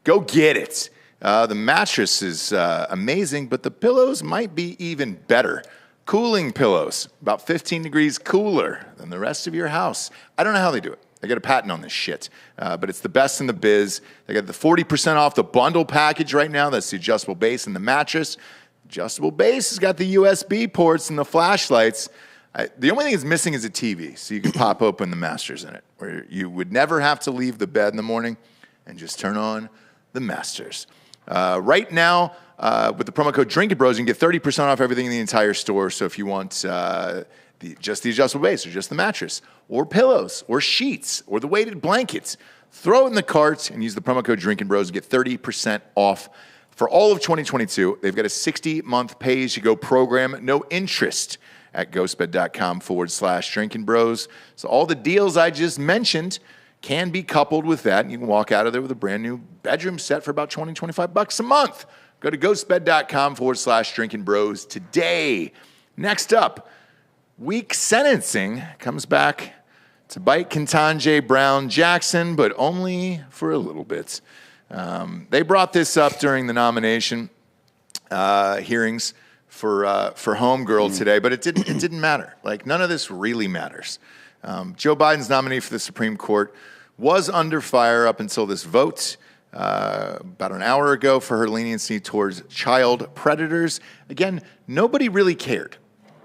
A: Go get it. The mattress is amazing, but the pillows might be even better. Cooling pillows, about 15 degrees cooler than the rest of your house. I don't know how they do it. They got a patent on this shit, but it's the best in the biz. They got the 40% off the bundle package right now. That's the adjustable base and the mattress. Adjustable base has got the USB ports and the flashlights. The only thing it's missing is a TV, so you can pop open the Masters in it, where you would never have to leave the bed in the morning and just turn on the Masters. Right now, with the promo code Drinkin Bros, you can get 30% off everything in the entire store. So if you want just the adjustable base, or just the mattress, or pillows, or sheets, or the weighted blankets, throw it in the cart and use the promo code Drinkin Bros and get 30% off for all of 2022. They've got a 60-month pay-as-you-go program, no interest, at ghostbed.com/Drinkin Bros. So all the deals I just mentioned can be coupled with that, and you can walk out of there with a brand new bedroom set for about $20, $25 a month. Go to ghostbed.com/Drinkin Bros today. Next up, weak sentencing comes back to bite Kentaji Brown Jackson, but only for a little bit. They brought this up during the nomination hearings for Homegirl today, but it didn't matter. Like, none of this really matters. Joe Biden's nominee for the Supreme Court was under fire up until this vote about an hour ago for her leniency towards child predators. Again, nobody really cared,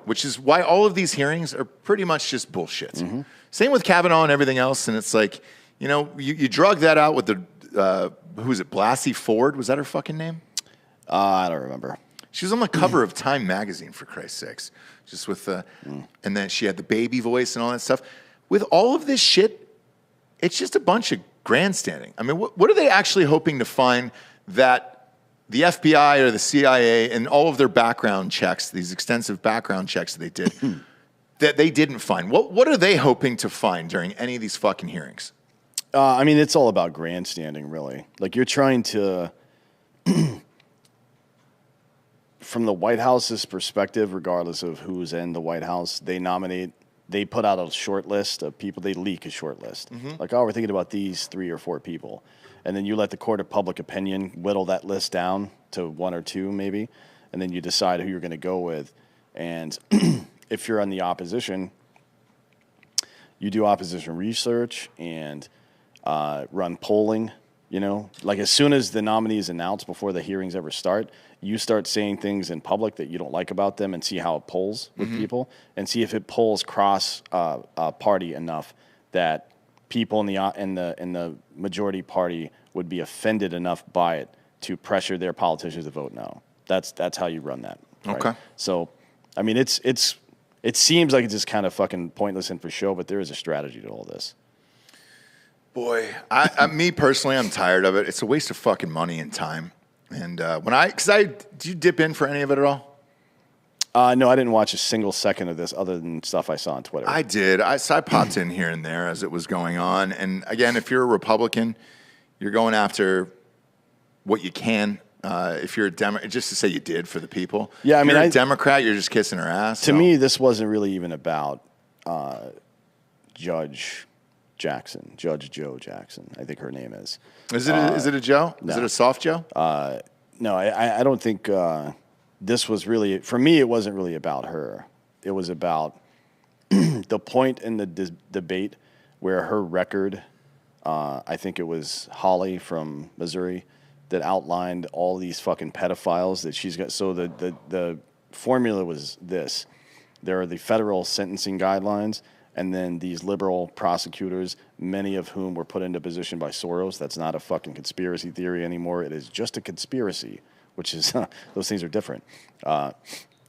A: which is why all of these hearings are pretty much just bullshit. Mm-hmm. Same with Kavanaugh and everything else, and it's like, you drug that out with the, who was it, Blasey Ford? Was that her fucking name?
C: I don't remember.
A: She was on the cover of Time magazine, for Christ's sakes. Just with the, and then she had the baby voice and all that stuff. With all of this shit, it's just a bunch of grandstanding. I mean, what are they actually hoping to find that the FBI or the CIA and all of their background checks, these extensive background checks that they did, that they didn't find? What are they hoping to find during any of these fucking hearings?
C: I mean, it's all about grandstanding, really. Like, you're trying to... From the White House's perspective, regardless of who's in the White House, they put out a short list of people, they leak a short list. Mm-hmm. Like, we're thinking about these 3 or 4 people. And then you let the court of public opinion whittle that list down to 1 or 2, maybe. And then you decide who you're going to go with. And if you're on the opposition, you do opposition research and run polling. Like, as soon as the nominee is announced before the hearings ever start, you start saying things in public that you don't like about them and see how it polls with people and see if it polls cross party enough that people in the majority party would be offended enough by it to pressure their politicians to vote no. That's how you run that. Right?
A: Okay.
C: So, I mean, it seems like it's just kind of fucking pointless and for show, but there is a strategy to all this.
A: Boy, me personally, I'm tired of it. It's a waste of fucking money and time. And did you dip in for any of it at all?
C: No, I didn't watch a single second of this other than stuff I saw on Twitter.
A: I did. So I popped in here and there as it was going on. And again, if you're a Republican, you're going after what you can. If you're a Democrat, just to say you did for the people.
C: Yeah,
A: if you're a Democrat, you're just kissing her ass.
C: To me, this wasn't really even about Judge Joe Jackson, I think her name is.
A: Is it a Joe? No. Is it a soft Joe?
C: No, I don't think this was really, for me, it wasn't really about her. It was about the point in the debate where her record, I think it was Holly from Missouri, that outlined all these fucking pedophiles that she's got. So the formula was this. There are the federal sentencing guidelines, and then these liberal prosecutors, many of whom were put into position by Soros. That's not a fucking conspiracy theory anymore. It is just a conspiracy, which is, those things are different.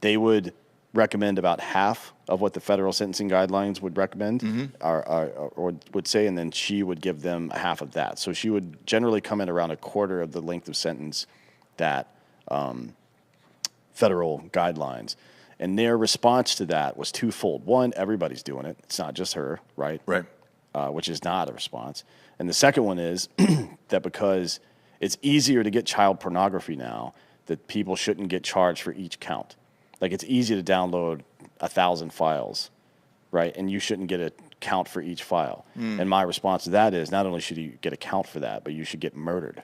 C: They would recommend about half of what the federal sentencing guidelines would recommend or would say, and then she would give them half of that. So she would generally come in around a quarter of the length of sentence that federal guidelines. And their response to that was twofold. One, everybody's doing it. It's not just her, right?
A: Right.
C: Which is not a response. And the second one is that because it's easier to get child pornography now, that people shouldn't get charged for each count. Like, it's easy to download 1,000 files, right? And you shouldn't get a count for each file. And my response to that is, not only should you get a count for that, but you should get murdered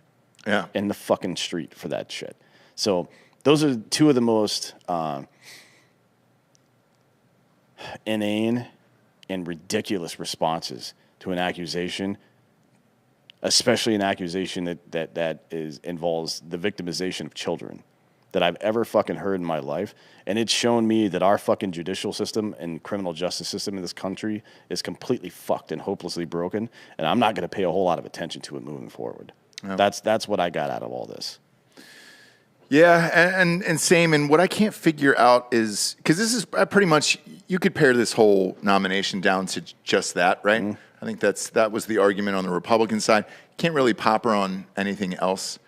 C: in the fucking street for that shit. So those are two of the most inane and ridiculous responses to an accusation, especially an accusation that involves the victimization of children, that I've ever fucking heard in my life. And it's shown me that our fucking judicial system and criminal justice system in this country is completely fucked and hopelessly broken, and I'm not going to pay a whole lot of attention to it moving forward. Yep. That's what I got out of all this.
A: Yeah, and same. And what I can't figure out is, because this is pretty much, you could pare this whole nomination down to just that, right? Mm-hmm. I think that was the argument on the Republican side. Can't really pop her on anything else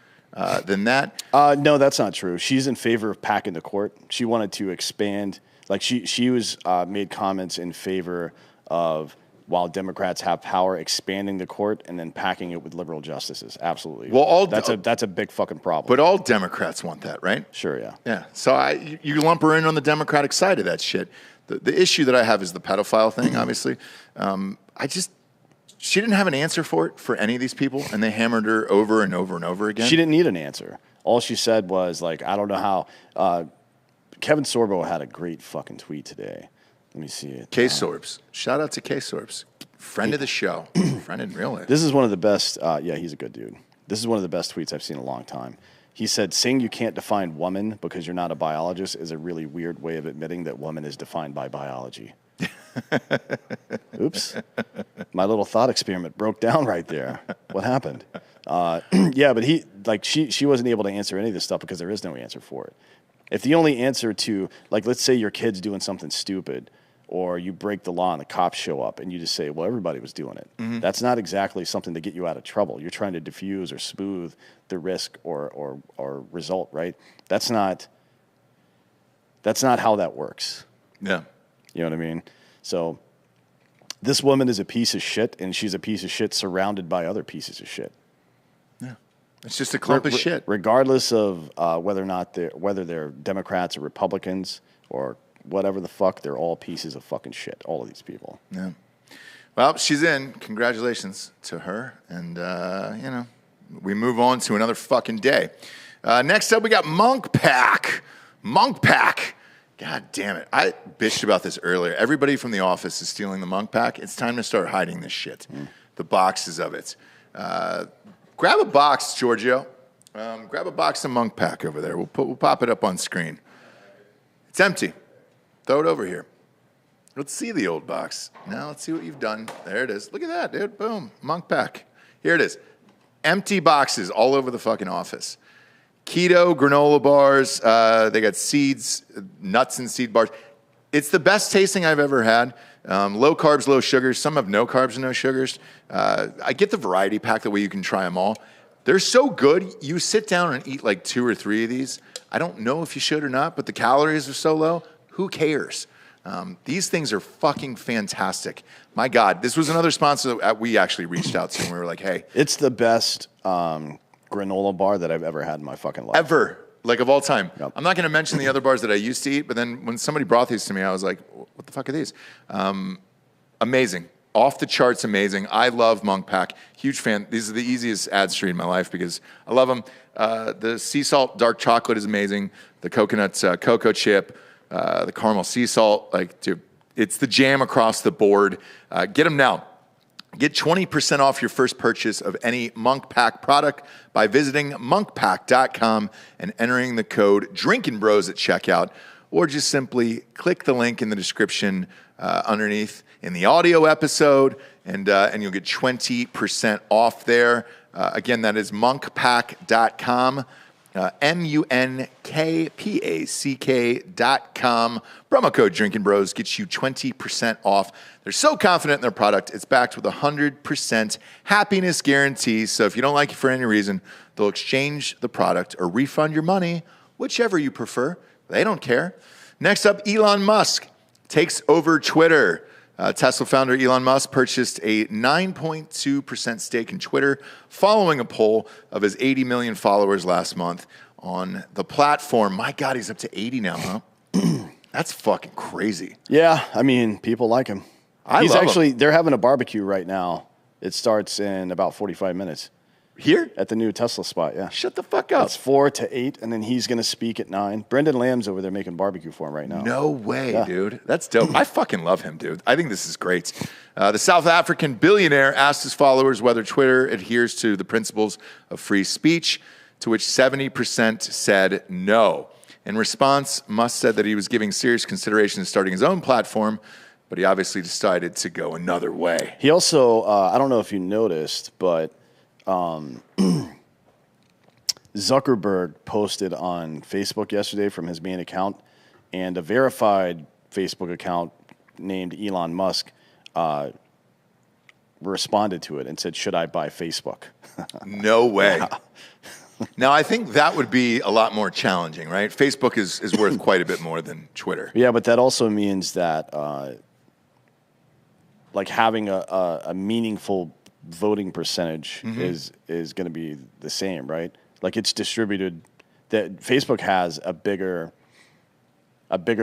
A: than that.
C: No, that's not true. She's in favor of packing the court. She wanted to expand. Like, she was made comments in favor of, while Democrats have power, expanding the court and then packing it with liberal justices. Absolutely. Well, that's a big fucking problem.
A: But all Democrats want that, right?
C: Sure, yeah.
A: Yeah. So you lump her in on the Democratic side of that shit. The issue that I have is the pedophile thing, obviously. She didn't have an answer for any of these people, and they hammered her over and over and over again.
C: She didn't need an answer. All she said was, like, I don't know how. Kevin Sorbo had a great fucking tweet today. Let me see it.
A: K-Sorbs. Shout out to K-Sorbs. Friend of the show. Friend in real life.
C: This is one of the best. Yeah, he's a good dude. This is one of the best tweets I've seen in a long time. He said, saying you can't define woman because you're not a biologist is a really weird way of admitting that woman is defined by biology. Oops. My little thought experiment broke down right there. What happened? Yeah, but she wasn't able to answer any of this stuff because there is no answer for it. If the only answer to, like, let's say your kid's doing something stupid or you break the law and the cops show up and you just say, well, everybody was doing it. Mm-hmm. That's not exactly something to get you out of trouble. You're trying to diffuse or smooth the risk or result, right? That's not how that works.
A: Yeah.
C: You know what I mean? So this woman is a piece of shit, and she's a piece of shit surrounded by other pieces of shit.
A: Yeah. It's just a clump of shit.
C: Regardless of whether they're Democrats or Republicans or whatever the fuck, they're all pieces of fucking shit, all of these people.
A: Yeah. Well, she's in. Congratulations to her. And, we move on to another fucking day. Next up, we got Monk Pack. Monk Pack. God damn it. I bitched about this earlier. Everybody from the office is stealing the Monk Pack. It's time to start hiding this shit. The boxes of it. Grab a box, Giorgio. Grab a box of Monk Pack over there. We'll pop it up on screen. It's empty. Throw it over here. Let's see the old box. Now let's see what you've done. There it is. Look at that, dude. Boom. Monk Pack. Here it is. Empty boxes all over the fucking office. Keto, granola bars. They got seeds, nuts and seed bars. It's the best tasting I've ever had. Low carbs, low sugars. Some have no carbs and no sugars. I get the variety pack the way you can try them all. They're so good. You sit down and eat like 2 or 3 of these. I don't know if you should or not, but the calories are so low. Who cares? These things are fucking fantastic. My God, this was another sponsor that we actually reached out to and we were like, hey.
C: It's the best granola bar that I've ever had in my fucking life.
A: Ever. Like of all time.
C: Yep.
A: I'm not going to mention the other bars that I used to eat, but then when somebody brought these to me, I was like, what the fuck are these? Amazing. Off the charts amazing. I love Monk Pack. Huge fan. These are the easiest ads to read in my life because I love them. The sea salt dark chocolate is amazing. The coconut cocoa chip. The caramel sea salt, like, dude, it's the jam across the board. Get them now. Get 20% off your first purchase of any Monk Pack product by visiting monkpack.com and entering the code Drinkin Bros at checkout, or just simply click the link in the description underneath in the audio episode, and you'll get 20% off there. Again, that is monkpack.com. MUNKPACK.com. Promo code Drinkin Bros gets you 20% off. They're so confident in their product, it's backed with a 100% happiness guarantee. So if you don't like it for any reason, they'll exchange the product or refund your money, whichever you prefer. They don't care. Next up, Elon Musk takes over Twitter. Tesla founder Elon Musk purchased a 9.2% stake in Twitter following a poll of his 80 million followers last month on the platform. My God, he's up to 80 now, huh? That's fucking crazy.
C: Yeah, I mean, people like him. They're having a barbecue right now. It starts in about 45 minutes.
A: Here?
C: At the new Tesla spot, yeah.
A: Shut the fuck up.
C: It's 4 to 8, and then he's going to speak at 9. Brendan Lamb's over there making barbecue for him right now.
A: No way, dude. That's dope. I fucking love him, dude. I think this is great. The South African billionaire asked his followers whether Twitter adheres to the principles of free speech, to which 70% said no. In response, Musk said that he was giving serious consideration to starting his own platform, but he obviously decided to go another way.
C: He also, I don't know if you noticed, but Zuckerberg posted on Facebook yesterday from his main account, and a verified Facebook account named Elon Musk responded to it and said, should I buy Facebook?
A: No way.
C: Yeah.
A: Now, I think that would be a lot more challenging, right? Facebook is worth quite a bit more than Twitter.
C: Yeah, but that also means that like having a meaningful voting percentage is going to be the same, right? Like it's distributed. That Facebook has a bigger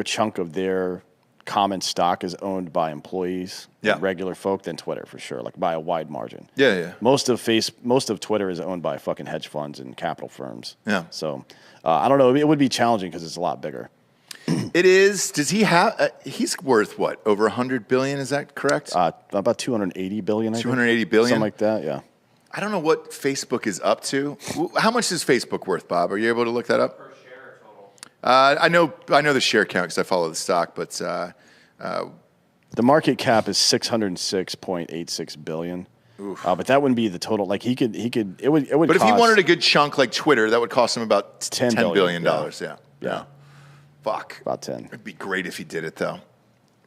C: chunk of their common stock is owned by employees, regular folk, than Twitter for sure, like by a wide margin.
A: Yeah.
C: Most of Twitter is owned by fucking hedge funds and capital firms.
A: Yeah.
C: So I don't know. It would be challenging because it's a lot bigger.
A: It is. Does he have? He's worth what? Over 100 billion? Is that correct?
C: About 280 billion.
A: 280 billion,
C: something like that. Yeah.
A: I don't know what Facebook is up to. How much is Facebook worth, Bob? Are you able to look that up?
E: Per share total.
A: I know the share count because I follow the stock, but
C: The market cap is 606.86 billion. But that wouldn't be the total. Like he could. It would.
A: But if he
C: cost
A: wanted a good chunk like Twitter, that would cost him about
C: $10
A: $10 billion.
C: billion.
A: Yeah. Fuck.
C: about 10.
A: It'd be great if he did it, though.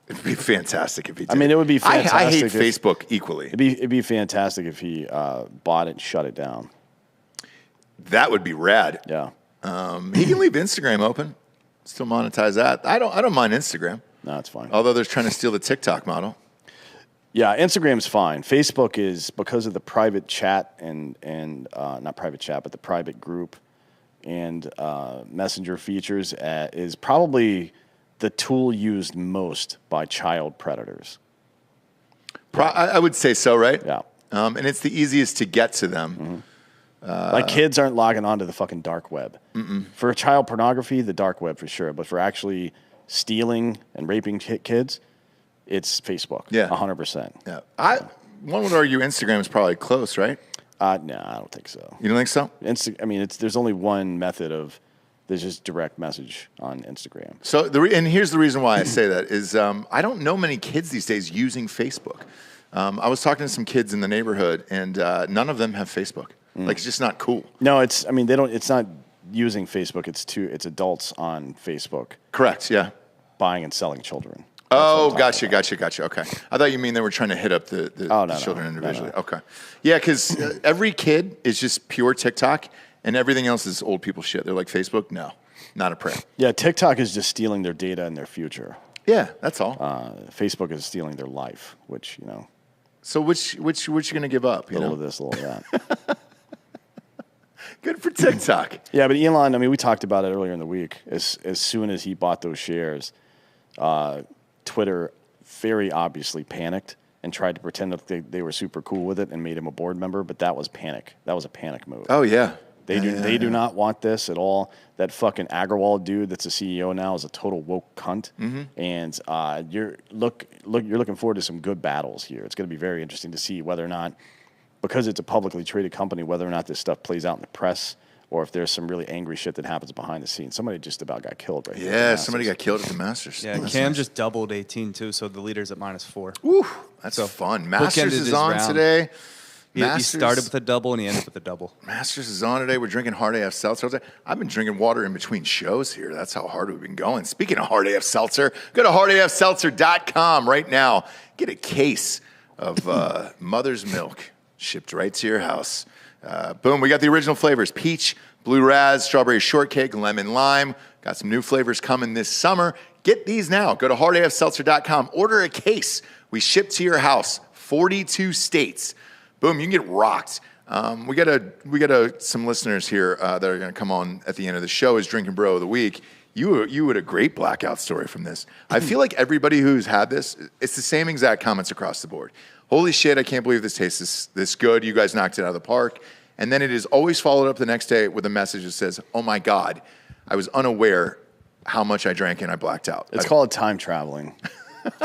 A: It'd be fantastic if he did.
C: I mean, it would be fantastic.
A: I hate
C: if-
A: Facebook equally.
C: It'd be fantastic if he bought it and shut it down.
A: That would be rad.
C: Yeah.
A: He can leave Instagram open, still monetize that. I don't mind Instagram,
C: No, it's fine.
A: although they're trying to steal the TikTok model.
C: Yeah, Instagram's fine. Facebook is because of the private chat and not private chat, but the private group and messenger features is probably the tool used most by child predators.
A: I would say so, right?
C: Yeah.
A: And it's the easiest to get to them.
C: Like kids aren't logging onto the fucking dark web. For child pornography, the dark web for sure. But for actually stealing and raping kids, it's Facebook.
A: Yeah.
C: 100%.
A: Yeah. One would argue Instagram is probably close, right?
C: No, I don't think so.
A: You don't think so?
C: I mean, there's only one method of there's just direct message on Instagram.
A: So and here's the reason why I say that is I don't know many kids these days using Facebook. I was talking to some kids in the neighborhood, and none of them have Facebook. Like, it's just not cool.
C: No, it's not using Facebook. It's adults on Facebook
A: Correct. Yeah.
C: buying and selling children.
A: Oh, gotcha. Okay. I thought you mean they were trying to hit up the
C: no,
A: children
C: no.
A: individually. Okay. Yeah, because every kid is just pure TikTok, and everything else is old people shit. They're like, Facebook? No, not a prayer.
C: Yeah, TikTok is just stealing their data and their future.
A: Yeah, that's all.
C: Facebook is stealing their life, which,
A: So which you going to give up? You
C: little
A: know?
C: of this, little of that.
A: Good for TikTok.
C: Yeah, but Elon, I mean, we talked about it earlier in the week. As soon as he bought those shares, Twitter very obviously panicked and tried to pretend that they were super cool with it and made him a board member, but that was panic. That was a panic move.
A: Oh, yeah.
C: They do not want this at all. That fucking Agrawal dude that's a CEO now is a total woke cunt. And you're looking forward to some good battles here. It's going to be very interesting to see whether or not, because it's a publicly traded company, whether or not this stuff plays out in the press or if there's some really angry shit that happens behind the scenes. Somebody just about got killed right here.
A: Yeah, somebody got killed at the Masters.
B: Yeah,
A: That's
B: Cam
A: nice.
B: just doubled 18 too, so the leader's at -4.
A: Woo, that's
B: So,
A: fun. Masters
B: bookended
A: is
B: his
A: on
B: round.
A: today.
B: He started with a double and he ended with a double.
A: Masters is on today. We're drinking Hard AF Seltzer. I've been drinking water in between shows here. That's how hard we've been going. Speaking of Hard AF Seltzer, go to hardafseltzer.com right now. Get a case of Mother's Milk shipped right to your house. Boom, we got the original flavors. Peach, blue raz, strawberry shortcake, lemon lime. Got some new flavors coming this summer. Get these now. Go to hardafseltzer.com. Order a case. We ship to your house. 42 states. Boom, you can get rocked. We got some listeners here that are going to come on at the end of the show as Drinkin' Bro of the Week. You had a great blackout story from this. I feel like everybody who's had this, it's the same exact comments across the board. Holy shit, I can't believe this tastes this good. You guys knocked it out of the park. And then it is always followed up the next day with a message that says, oh my God, I was unaware how much I drank and I blacked out.
C: It's called time traveling.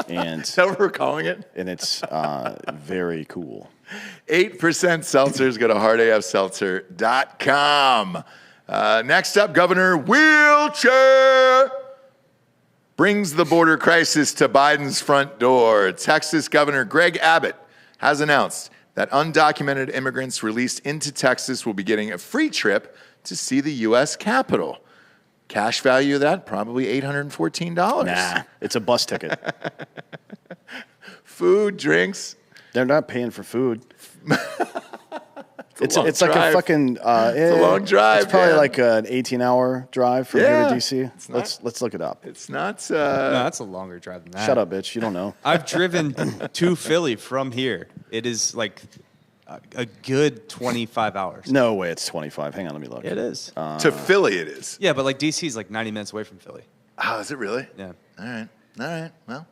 C: And
A: Is that what we're calling it?
C: and it's very cool.
A: 8% seltzers. Go to hardafseltzer.com. Next up, Governor Wheelchair brings the border crisis to Biden's front door. Texas Governor Greg Abbott has announced that undocumented immigrants released into Texas will be getting a free trip to see the U.S. Capitol. Cash value of that, probably $814.
C: Nah, it's a bus ticket.
A: Food, drinks.
C: They're not paying for food.
A: It's a long
C: It's like
A: drive.
C: a fucking.
A: It's a long drive,
C: It's probably
A: man.
C: like an 18-hour drive from here
A: Yeah.
C: to DC.
A: It's not-
C: Let's look it up.
A: It's not.
B: No, that's a longer drive than that.
C: Shut up, bitch. You don't know.
B: I've driven to Philly from here. It is like a good 25 hours.
C: No way. It's 25. Hang on, let me look.
B: It is.
A: To Philly, it is.
B: Yeah, but like DC is like 90 minutes away from Philly.
A: Oh, is it really?
B: Yeah.
A: All right. Well,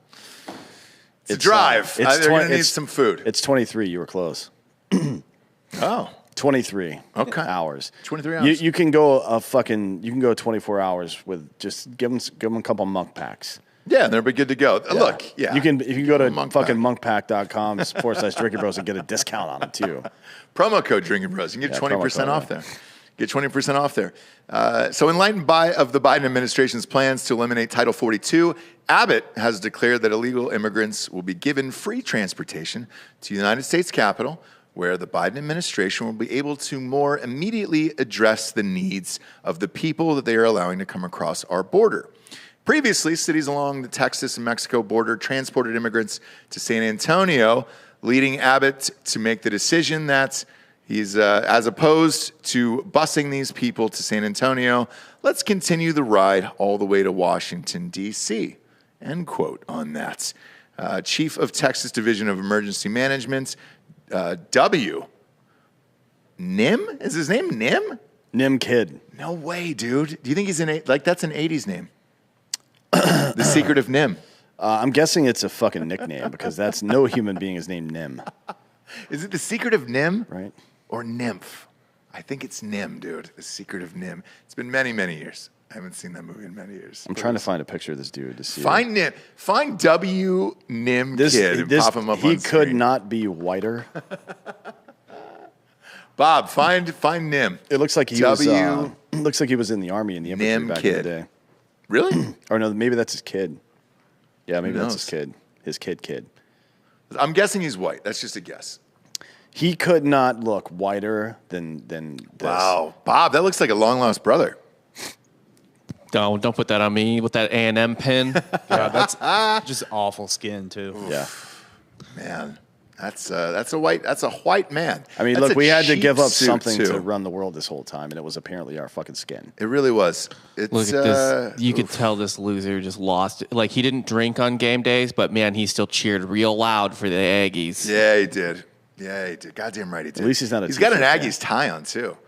A: it's a drive. They're going to need some food.
C: It's 23. You were close.
A: Oh.
C: 23
A: Okay.
C: hours.
A: 23 hours.
C: You can go you can go 24 hours with just give them a couple monk packs.
A: Yeah, they'll be good to go. Look, yeah.
C: You can, if you go to
A: Monk
C: fucking
A: pack.
C: monkpack.com/Drinkin Bros and get a discount on them too.
A: Promo code Drinkin Bros. You can get 20%
C: code,
A: off there. Get 20% off there. So enlightened by of the Biden administration's plans to eliminate Title 42, Abbott has declared that illegal immigrants will be given free transportation to the United States Capitol, where the Biden administration will be able to more immediately address the needs of the people that they are allowing to come across our border. Previously, cities along the Texas and Mexico border transported immigrants to San Antonio, leading Abbott to make the decision that he's, as opposed to busing these people to San Antonio, let's continue the ride all the way to Washington, D.C. End quote on that. Chief of Texas Division of Emergency Management, W. Nim? Is his name Nim?
C: Nim Kid.
A: No way, dude. Do you think he's that's an 80s name? The Secret of Nim.
C: I'm guessing it's a fucking nickname because that's no human being is named Nim.
A: Is it The Secret of Nim?
C: Right.
A: Or Nymph? I think it's Nim, dude. The Secret of Nim. It's been many, many years. I haven't seen that movie in many years.
C: I'm trying to find a picture of this dude to see.
A: Find Nim. Find W Nim Kid and pop him up on
C: He could
A: screen.
C: not be whiter.
A: Bob, find Nim.
C: It looks like he was. Looks like he was in the army in the infantry
A: Nim
C: back
A: Kid.
C: in the day.
A: Really?
C: Or no, maybe that's his kid. Yeah, maybe
A: Who
C: that's
A: knows?
C: his kid. His kid.
A: I'm guessing he's white. That's just a guess.
C: He could not look whiter than this.
A: Wow. Bob, that looks like a long-lost brother.
E: Don't put that on me with that A&M pin.
B: God, that's just awful skin too.
C: Yeah.
A: Man, that's a white man.
C: I mean,
A: That's
C: look,
A: a
C: we had to
A: cheap
C: give up
A: suit,
C: something
A: too.
C: to run the world this whole time, and it was apparently our fucking skin.
A: It really was. It's,
E: Look at this. You could tell this loser just lost it. Like, he didn't drink on game days, but, man, he still cheered real loud for the Aggies.
A: Yeah, he did. Yeah, he did. Goddamn right he did.
C: At least he's not a
A: He's got an
C: t-shirt
A: Aggies tie on, too.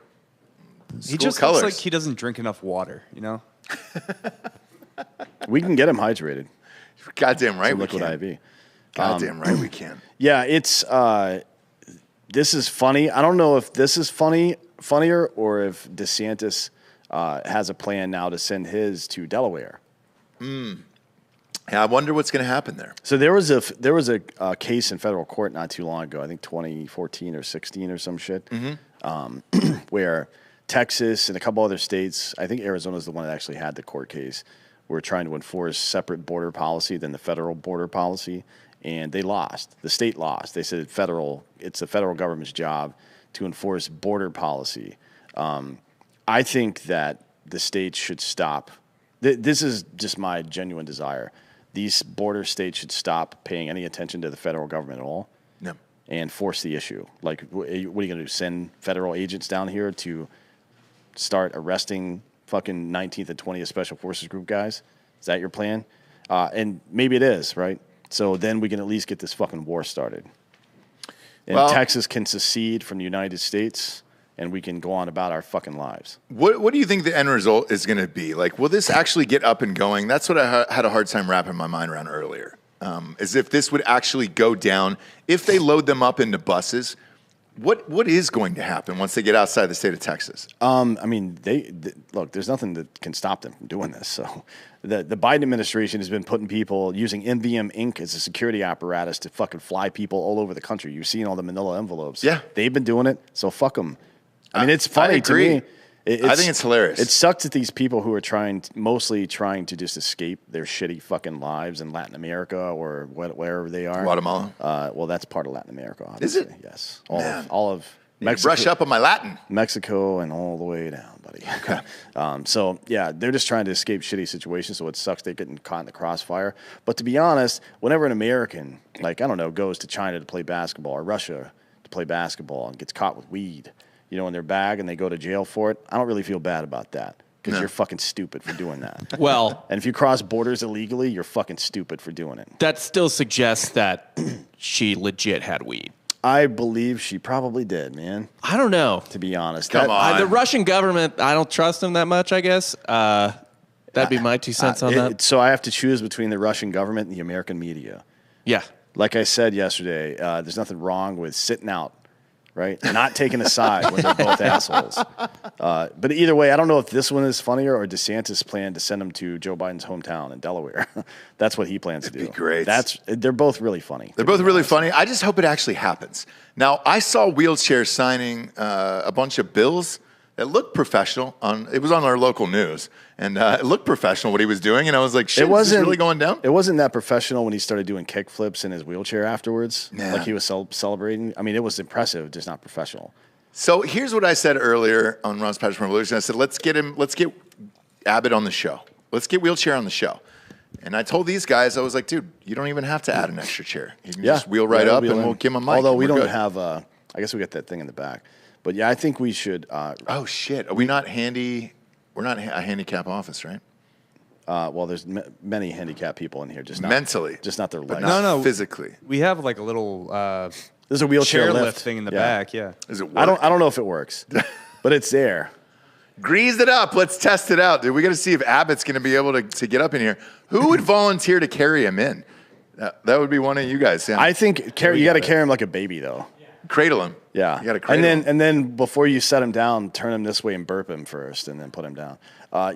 B: He
A: School
B: just
A: colors.
B: looks like he doesn't drink enough water, you know?
C: We can get him hydrated.
A: Goddamn right
C: Some
A: we
C: liquid
A: can.
C: IV.
A: Goddamn right we can.
C: Yeah, it's this is funny. I don't know if this is funnier, or if DeSantis has a plan now to send his to Delaware.
A: Yeah, I wonder what's going to happen there.
C: So there was a case in federal court not too long ago, I think 2014 or 16 or some shit, where Texas and a couple other states, I think Arizona is the one that actually had the court case, were trying to enforce separate border policy than the federal border policy, and they lost. The state lost. They said it's the federal government's job to enforce border policy. I think that the states should stop. This is just my genuine desire. These border states should stop paying any attention to the federal government at all.
A: No.
C: And force the issue. Like, what are you going to do? Send federal agents down here to start arresting fucking 19th and 20th Special Forces Group guys? Is that your plan? And maybe it is, right? So then we can at least get this fucking war started. And
A: Well-
C: Texas can secede from the United States, and we can go on about our fucking lives.
A: What do you think the end result is going to be? Like, will this actually get up and going? That's what I had a hard time wrapping my mind around earlier. As if this would actually go down. If they load them up into buses, what is going to happen once they get outside the state of Texas?
C: I mean, look, there's nothing that can stop them from doing this. So the Biden administration has been putting people using MVM Inc. as a security apparatus to fucking fly people all over the country. You've seen all the manila envelopes.
A: Yeah.
C: They've been doing it, so fuck them. I mean, it's funny to
A: agree.
C: me.
A: I think it's hilarious.
C: It sucks that these people who are mostly trying to just escape their shitty fucking lives in Latin America or wherever they are.
A: Guatemala.
C: Well, that's part of Latin America, obviously.
A: Is it?
C: Yes.
A: Man.
C: All of
A: Need to
C: Mexico.
A: brush up on my Latin.
C: Mexico and all the way down, buddy. Okay. So, yeah, they're just trying to escape shitty situations, so it sucks they're getting caught in the crossfire. But to be honest, whenever an American, like, I don't know, goes to China to play basketball or Russia to play basketball and gets caught with weed, in their bag and they go to jail for it, I don't really feel bad about that because you're fucking stupid for doing that.
E: Well,
C: And if you cross borders illegally, you're fucking stupid for doing it.
E: that still suggests that she legit had weed.
C: I believe she probably did, man,
E: I don't know.
C: to be honest.
A: Come on.
E: The Russian government, I don't trust them that much, I guess. That'd be my 2 cents on that.
C: So I have to choose between the Russian government and the American media.
E: Yeah.
C: Like I said yesterday, there's nothing wrong with sitting out right? Not taking a side when they're both assholes. But either way, I don't know if this one is funnier or DeSantis planned to send him to Joe Biden's hometown in Delaware. That's what he plans to do.
A: That'd be great.
C: They're both really funny.
A: They're both really funny. I just hope it actually happens. Now, I saw Wheelchair signing a bunch of bills that looked professional. It was on our local news, and it looked professional what he was doing. And I was like, shit, is this really going down?
C: It wasn't that professional when he started doing kickflips in his wheelchair afterwards.
A: Yeah.
C: Like he was celebrating. I mean, it was impressive, just not professional.
A: So here's what I said earlier on Ron's Passion Revolution. I said, let's get Abbott on the show. Let's get Wheelchair on the show. And I told these guys, I was like, dude, you don't even have to add an extra chair. You can just wheel right up and we'll give him a mic.
C: Although we
A: We're
C: don't
A: good.
C: have, I guess we got that thing in the back. But yeah, I think we should.
A: Oh, shit. Are we not handy? We're not a handicap office, right?
C: Well, there's many handicapped people in here. Just not,
A: Mentally.
C: Just not their
A: But
C: legs.
A: not
B: No.
A: physically.
B: We have like a little
C: There's a wheelchair
B: chairlift thing in the back. Yeah.
A: Is it work?
C: I don't know if it works, but it's there.
A: Grease it up. Let's test it out, dude. We got to see if Abbott's going to be able to get up in here. Who would volunteer to carry him in? That would be one of you guys, Sam.
C: I think you got to carry him like a baby, though.
A: Cradle him.
C: Yeah,
A: You got to cradle him.
C: and then before you set him down, turn him this way and burp him first, and then put him down.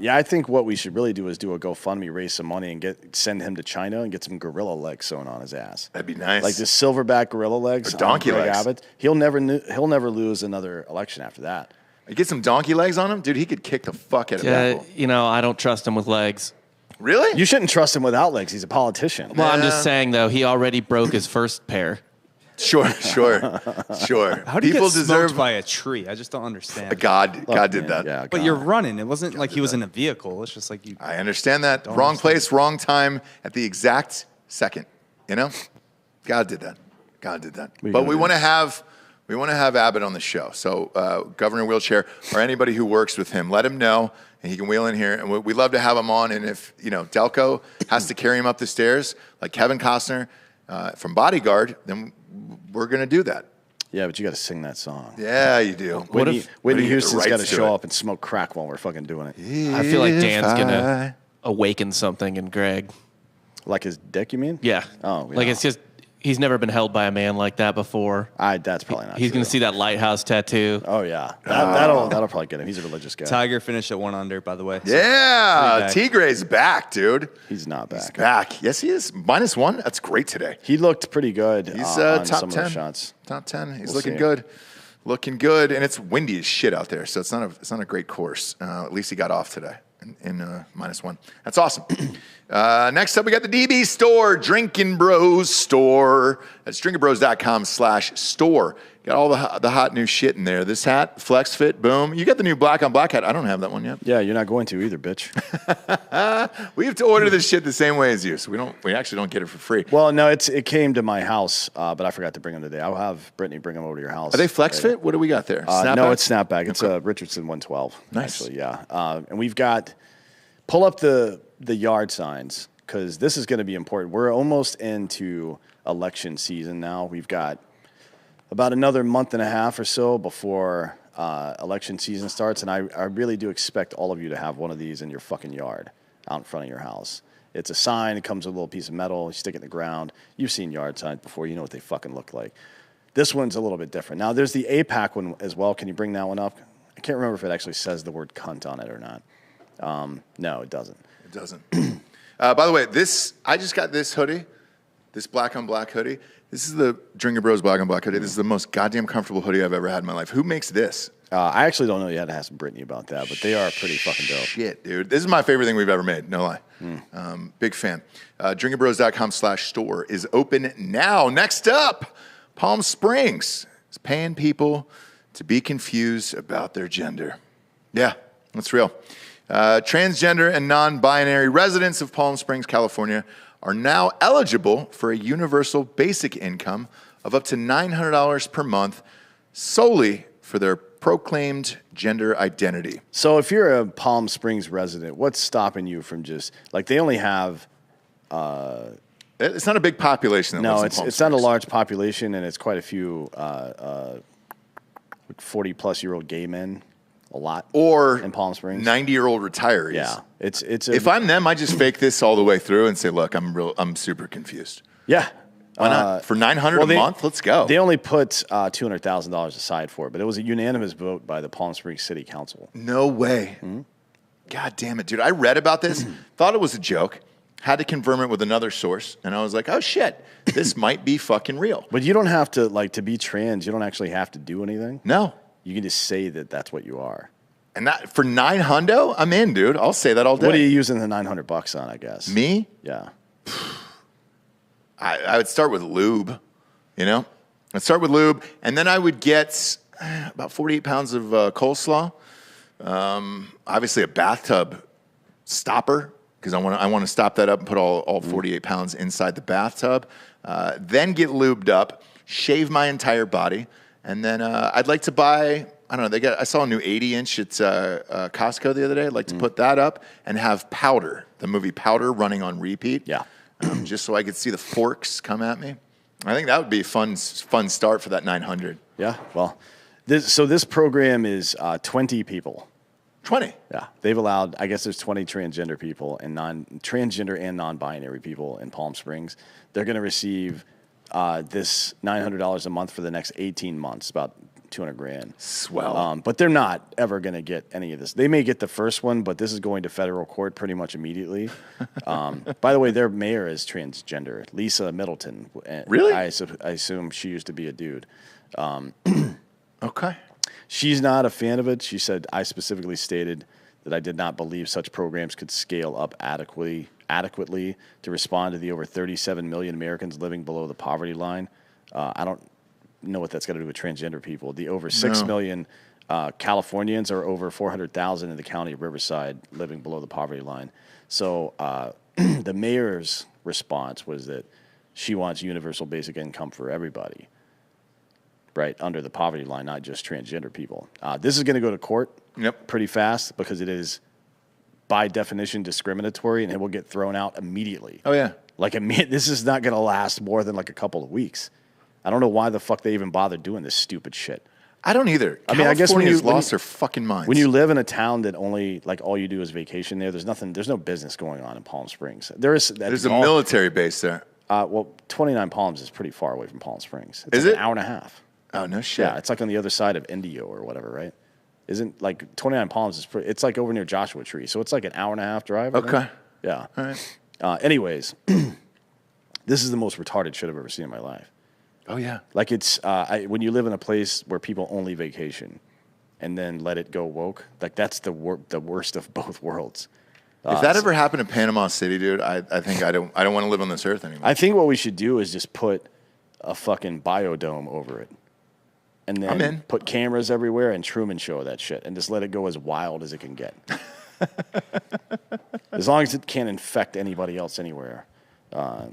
C: Yeah, I think what we should really do is do a GoFundMe, raise some money, and send him to China and get some gorilla legs sewn on his ass.
A: That'd be nice.
C: Like this silverback gorilla legs,
A: Or donkey
C: on Greg
A: legs.
C: Abbott. He'll never lose another election after that.
A: You get some donkey legs on him? Dude, he could kick the fuck out of that.
E: I don't trust him with legs.
A: Really?
C: You shouldn't trust him without legs. He's a politician.
E: Well, I'm just saying though, he already broke his first pair.
A: Sure.
B: How do you
A: People
B: get
A: deserve
B: smoked by a tree? I just don't understand.
A: God did
C: Man,
A: that.
C: Yeah,
B: But
C: God.
B: you're running. It wasn't like he was in a vehicle. It's just like you.
A: I understand that. Wrong place, wrong time at the exact second. You know? God did that. But we want to have Abbott on the show. So Governor Wheelchair or anybody who works with him, let him know, and he can wheel in here. And we'd love to have him on. And if Delco has to carry him up the stairs, like Kevin Costner from Bodyguard, then we're gonna do that.
C: Yeah, but you got to sing that song.
A: Yeah, you do.
C: Whitney
A: What do you get the
C: Houston's got to
A: rights to
C: show
A: it?
C: up and smoke crack while we're fucking doing it.
E: I feel like Dan's
A: If
E: gonna awaken something in Greg.
C: Like his dick, you mean?
E: Yeah.
C: Oh, yeah.
E: Like it's just he's never been held by a man like that before.
C: That's probably not.
E: He's
C: true.
E: gonna see that lighthouse tattoo.
C: Oh yeah, that'll probably get him. He's a religious guy.
B: Tiger finished at 1 under, by the way. So
A: Yeah,
B: three back.
A: Tigre's back, dude.
C: He's not back.
A: He's back. Yes, he is. -1. That's great today.
C: He looked pretty good.
A: He's
C: on
A: top
C: some
A: 10.
C: of the shots.
A: Top 10. He's
C: We'll
A: looking
C: see.
A: good. Looking good, and it's windy as shit out there, so it's not a great course. At least he got off today in -1. That's awesome. Next up, we got the DB store, Drinkin Bros store. That's drinkinbros.com/store. Got all the hot new shit in there. This hat, Flex Fit, boom. You got the new black on black hat. I don't have that one yet.
C: Yeah, you're not going to either, bitch.
A: We have to order this shit the same way as you, so we actually don't get it for free.
C: Well, no, it came to my house, but I forgot to bring them today. I'll have Brittany bring them over to your house.
A: Are they Flex
C: later.
A: Fit? What do we got there?
C: No,
A: Snapback?
C: it's snapback. It's a Richardson 112.
A: Nice.
C: Actually, yeah. And we've got pull up the yard signs because this is going to be important. We're almost into election season now. We've got about another month and a half or so before election season starts, and I really do expect all of you to have one of these in your fucking yard out in front of your house. It's a sign. It comes with a little piece of metal. You stick it in the ground. You've seen yard signs before. You know what they fucking look like. This one's a little bit different. Now, there's the APAC one as well. Can you bring that one up? I can't remember if it actually says the word cunt on it or not. No, it doesn't.
A: It doesn't. By the way, I just got this hoodie, this black on black hoodie. This is the Drinkin Bros black on black hoodie. This is the most goddamn comfortable hoodie I've ever had in my life. Who makes this?
C: I actually don't know. You had to ask Brittany about that, but they are pretty fucking dope.
A: Shit, dude. This is my favorite thing we've ever made. No lie. Big fan. Drinkinbros.com/store is open now. Next up, Palm Springs is paying people to be confused about their gender. Yeah, that's real. Transgender and non-binary residents of Palm Springs, California, are now eligible for a universal basic income of up to $900 per month solely for their proclaimed gender identity.
C: So if you're a Palm Springs resident, what's stopping you from just, like, they only have...
A: It's not a big population that
C: No,
A: lives in Palm
C: it's not a
A: Springs.
C: large population, and it's quite a few 40-plus-year-old gay men, a lot.
A: Or
C: in Palm Springs.
A: 90-year-old retirees.
C: Yeah, it's.
A: If I'm them, I just fake this all the way through and say, "Look, I'm super confused."
C: Yeah,
A: Why not? For $900 a month, let's go.
C: They only put $200,000 aside for it, but it was a unanimous vote by the Palm Springs City Council.
A: No way.
C: Mm-hmm.
A: God damn it, dude. I read about this, thought it was a joke, had to confirm it with another source, and I was like, oh shit, this might be fucking real.
C: But you don't have to, to be trans, you don't actually have to do anything.
A: No.
C: You can just say that that's what you are.
A: And that for $900, I'm in, dude. I'll say that all day.
C: What are you using the $900 on, I guess?
A: Me?
C: Yeah.
A: I would start with lube, I'd start with lube, and then I would get about 48 pounds of coleslaw. Obviously a bathtub stopper, because I want to stop that up and put all 48 pounds inside the bathtub. Then get lubed up, shave my entire body, and then I'd like to buy, I don't know, I saw a new 80-inch at Costco the other day. I'd like to put that up and have Powder, the movie Powder, running on repeat.
C: Yeah.
A: Just so I could see the forks come at me. I think that would be a fun start for that 900.
C: Yeah, well, this program is 20 people.
A: 20.
C: Yeah, they've allowed, I guess there's 20 transgender people and transgender and non-binary people in Palm Springs. They're going to receive this $900 a month for the next 18 months, about $200,000.
A: Swell.
C: But they're not ever going to get any of this. They may get the first one, but this is going to federal court pretty much immediately. By the way, their mayor is transgender, Lisa Middleton.
A: Really?
C: I assume she used to be a dude.
A: Okay.
C: She's not a fan of it. She said, I specifically stated that I did not believe such programs could scale up adequately to respond to the over 37 million Americans living below the poverty line. I don't know what that's got to do with transgender people. The over 6 million Californians are over 400,000 in the county of Riverside living below the poverty line. So the mayor's response was that she wants universal basic income for everybody, right, under the poverty line, not just transgender people. This is going to go to court pretty fast because it is, by definition, discriminatory, and it will get thrown out immediately.
A: Oh, yeah.
C: This is not going to last more than a couple of weeks. I don't know why the fuck they even bothered doing this stupid shit.
A: I don't either.
C: I mean, I guess when you
A: lost their fucking minds.
C: When you live in a town that only all you do is vacation there's no business going on in Palm Springs. There's
A: a military base there.
C: 29 Palms is pretty far away from Palm Springs. It's
A: Is
C: an
A: it?
C: hour and a half.
A: Oh, no shit.
C: Yeah, it's on the other side of Indio or whatever, right? Isn't 29 Palms is it's over near Joshua Tree, so it's an hour and a half drive. I think.
A: Okay.
C: Yeah.
A: All right.
C: Anyways, this is the most retarded shit I've ever seen in my life.
A: Oh, yeah.
C: It's when you live in a place where people only vacation and then let it go woke, that's the worst of both worlds.
A: If that ever happened in Panama City, dude, I think I don't want to live on this earth anymore.
C: I think what we should do is just put a fucking biodome over it. And then put cameras everywhere and Truman Show that shit and just let it go as wild as it can get. As long as it can't infect anybody else anywhere.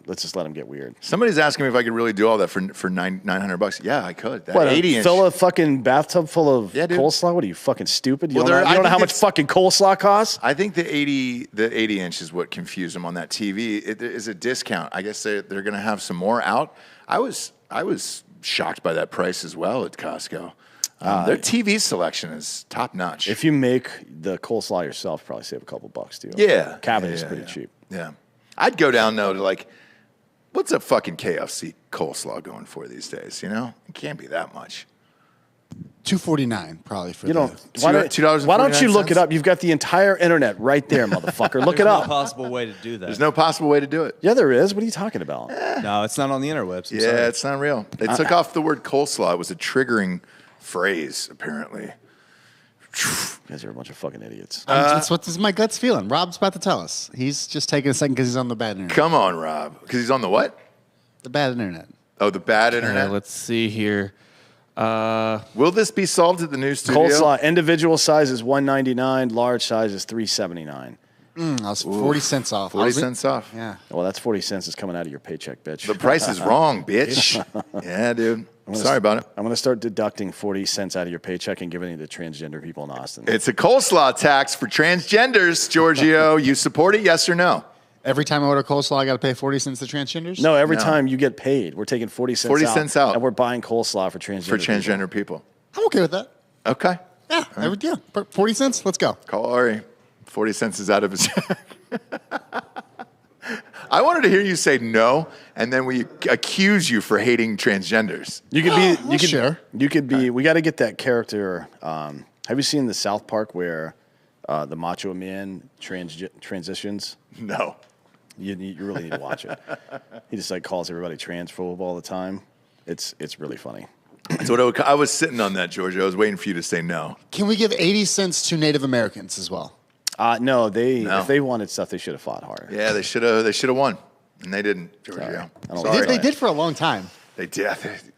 C: Let's just let them get weird.
A: Somebody's asking me if I could really do all that for $900. Yeah, I could. That
C: What,
A: 80-inch.
C: fill a fucking bathtub full of
A: Yeah, dude.
C: coleslaw? What are you, fucking stupid? You
A: Well,
C: don't know,
A: I
C: you don't know
A: think
C: how much
A: it's-
C: fucking coleslaw costs?
A: I think the 80-inch is what confused them on that TV. It is a discount. I guess they're going to have some more out. I was shocked by that price as well at Costco. Their TV selection is top notch.
C: If you make the coleslaw yourself, probably save a couple bucks too.
A: Yeah.
C: Cabinet is
A: Yeah,
C: pretty
A: yeah.
C: cheap.
A: Yeah. I'd go down though to what's a fucking KFC coleslaw going for these days? It can't be that much.
D: $2.49 probably for
C: You don't.
D: the
C: Why don't you look
A: $2.49?
C: it up? You've got the entire internet right there, motherfucker. Look it
B: There's no
C: up.
B: possible way to do that.
A: There's no possible way to do it.
C: Yeah, there is. What are you talking about?
B: No, it's not on the interwebs. I'm
A: Yeah,
B: sorry.
A: it's not real. They took off the word coleslaw. It was a triggering phrase, apparently.
C: You guys are a bunch of fucking idiots.
D: That's what my gut's feeling. Rob's about to tell us. He's just taking a second because he's on the bad internet.
A: Come on, Rob. Because he's on the what?
D: The bad internet.
A: Oh, the bad internet?
E: Let's see here.
A: Will this be solved at the new studio?
C: Coleslaw, individual size is $1.99, large size is $3.79.
D: I was 40 cents off.
A: 40 cents off.
D: Yeah.
C: Well, that's 40 cents is coming out of your paycheck, bitch.
A: The price is wrong, bitch. Yeah, dude. Sorry about it.
C: I'm going to start deducting 40 cents out of your paycheck and giving it to transgender people in Austin.
A: It's a coleslaw tax for transgenders, Giorgio. You support it, yes or no?
D: Every time I order coleslaw, I got to pay 40 cents to transgenders?
C: No, every
A: No.
C: time you get paid, we're taking 40 cents
A: 40 cents out.
C: and we're buying coleslaw for transgender
A: For
C: people.
A: transgender people.
D: I'm okay with that.
A: Okay.
D: Yeah. Yeah. 40 cents? Let's go.
A: Call Ari. 40 cents is out of his check. I wanted to hear you say no, and then we accuse you for hating transgenders.
C: You could be. You could.
D: sure.
C: You could be. We got to get that character. Have you seen the South Park where the Macho Man transitions?
A: No.
C: You really need to watch it. He just like calls everybody transphobe all the time. It's really funny.
A: That's what I was sitting on that, Georgia. I was waiting for you to say no.
D: Can we give 80 cents to Native Americans as well?
C: No. If they wanted stuff, they should have fought harder.
A: Yeah, they should have won, and they didn't, Georgia.
C: Sorry.
D: They did for a long time.
A: They did.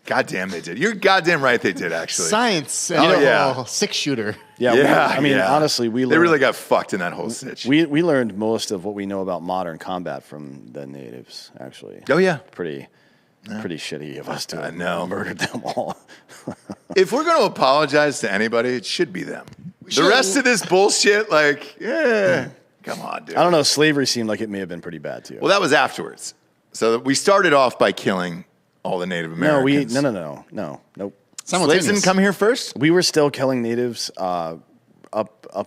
A: Goddamn, they did. You're goddamn right. They did actually.
D: Science and
A: yeah.
D: six-shooter.
C: Yeah. Honestly,
A: they really got fucked in that whole sitch.
C: We learned most of what we know about modern combat from the natives. Actually.
A: Oh yeah.
C: Pretty shitty of us to have
A: know.
C: murdered them all.
A: If we're going to apologize to anybody, it should be them. The rest of this bullshit, like, come on, dude.
C: I don't know. Slavery seemed like it may have been pretty bad too.
A: Well, that was afterwards. So we started off by killing all the Native Americans.
C: No, nope.
A: Slaves didn't come here first?
C: We were still killing natives up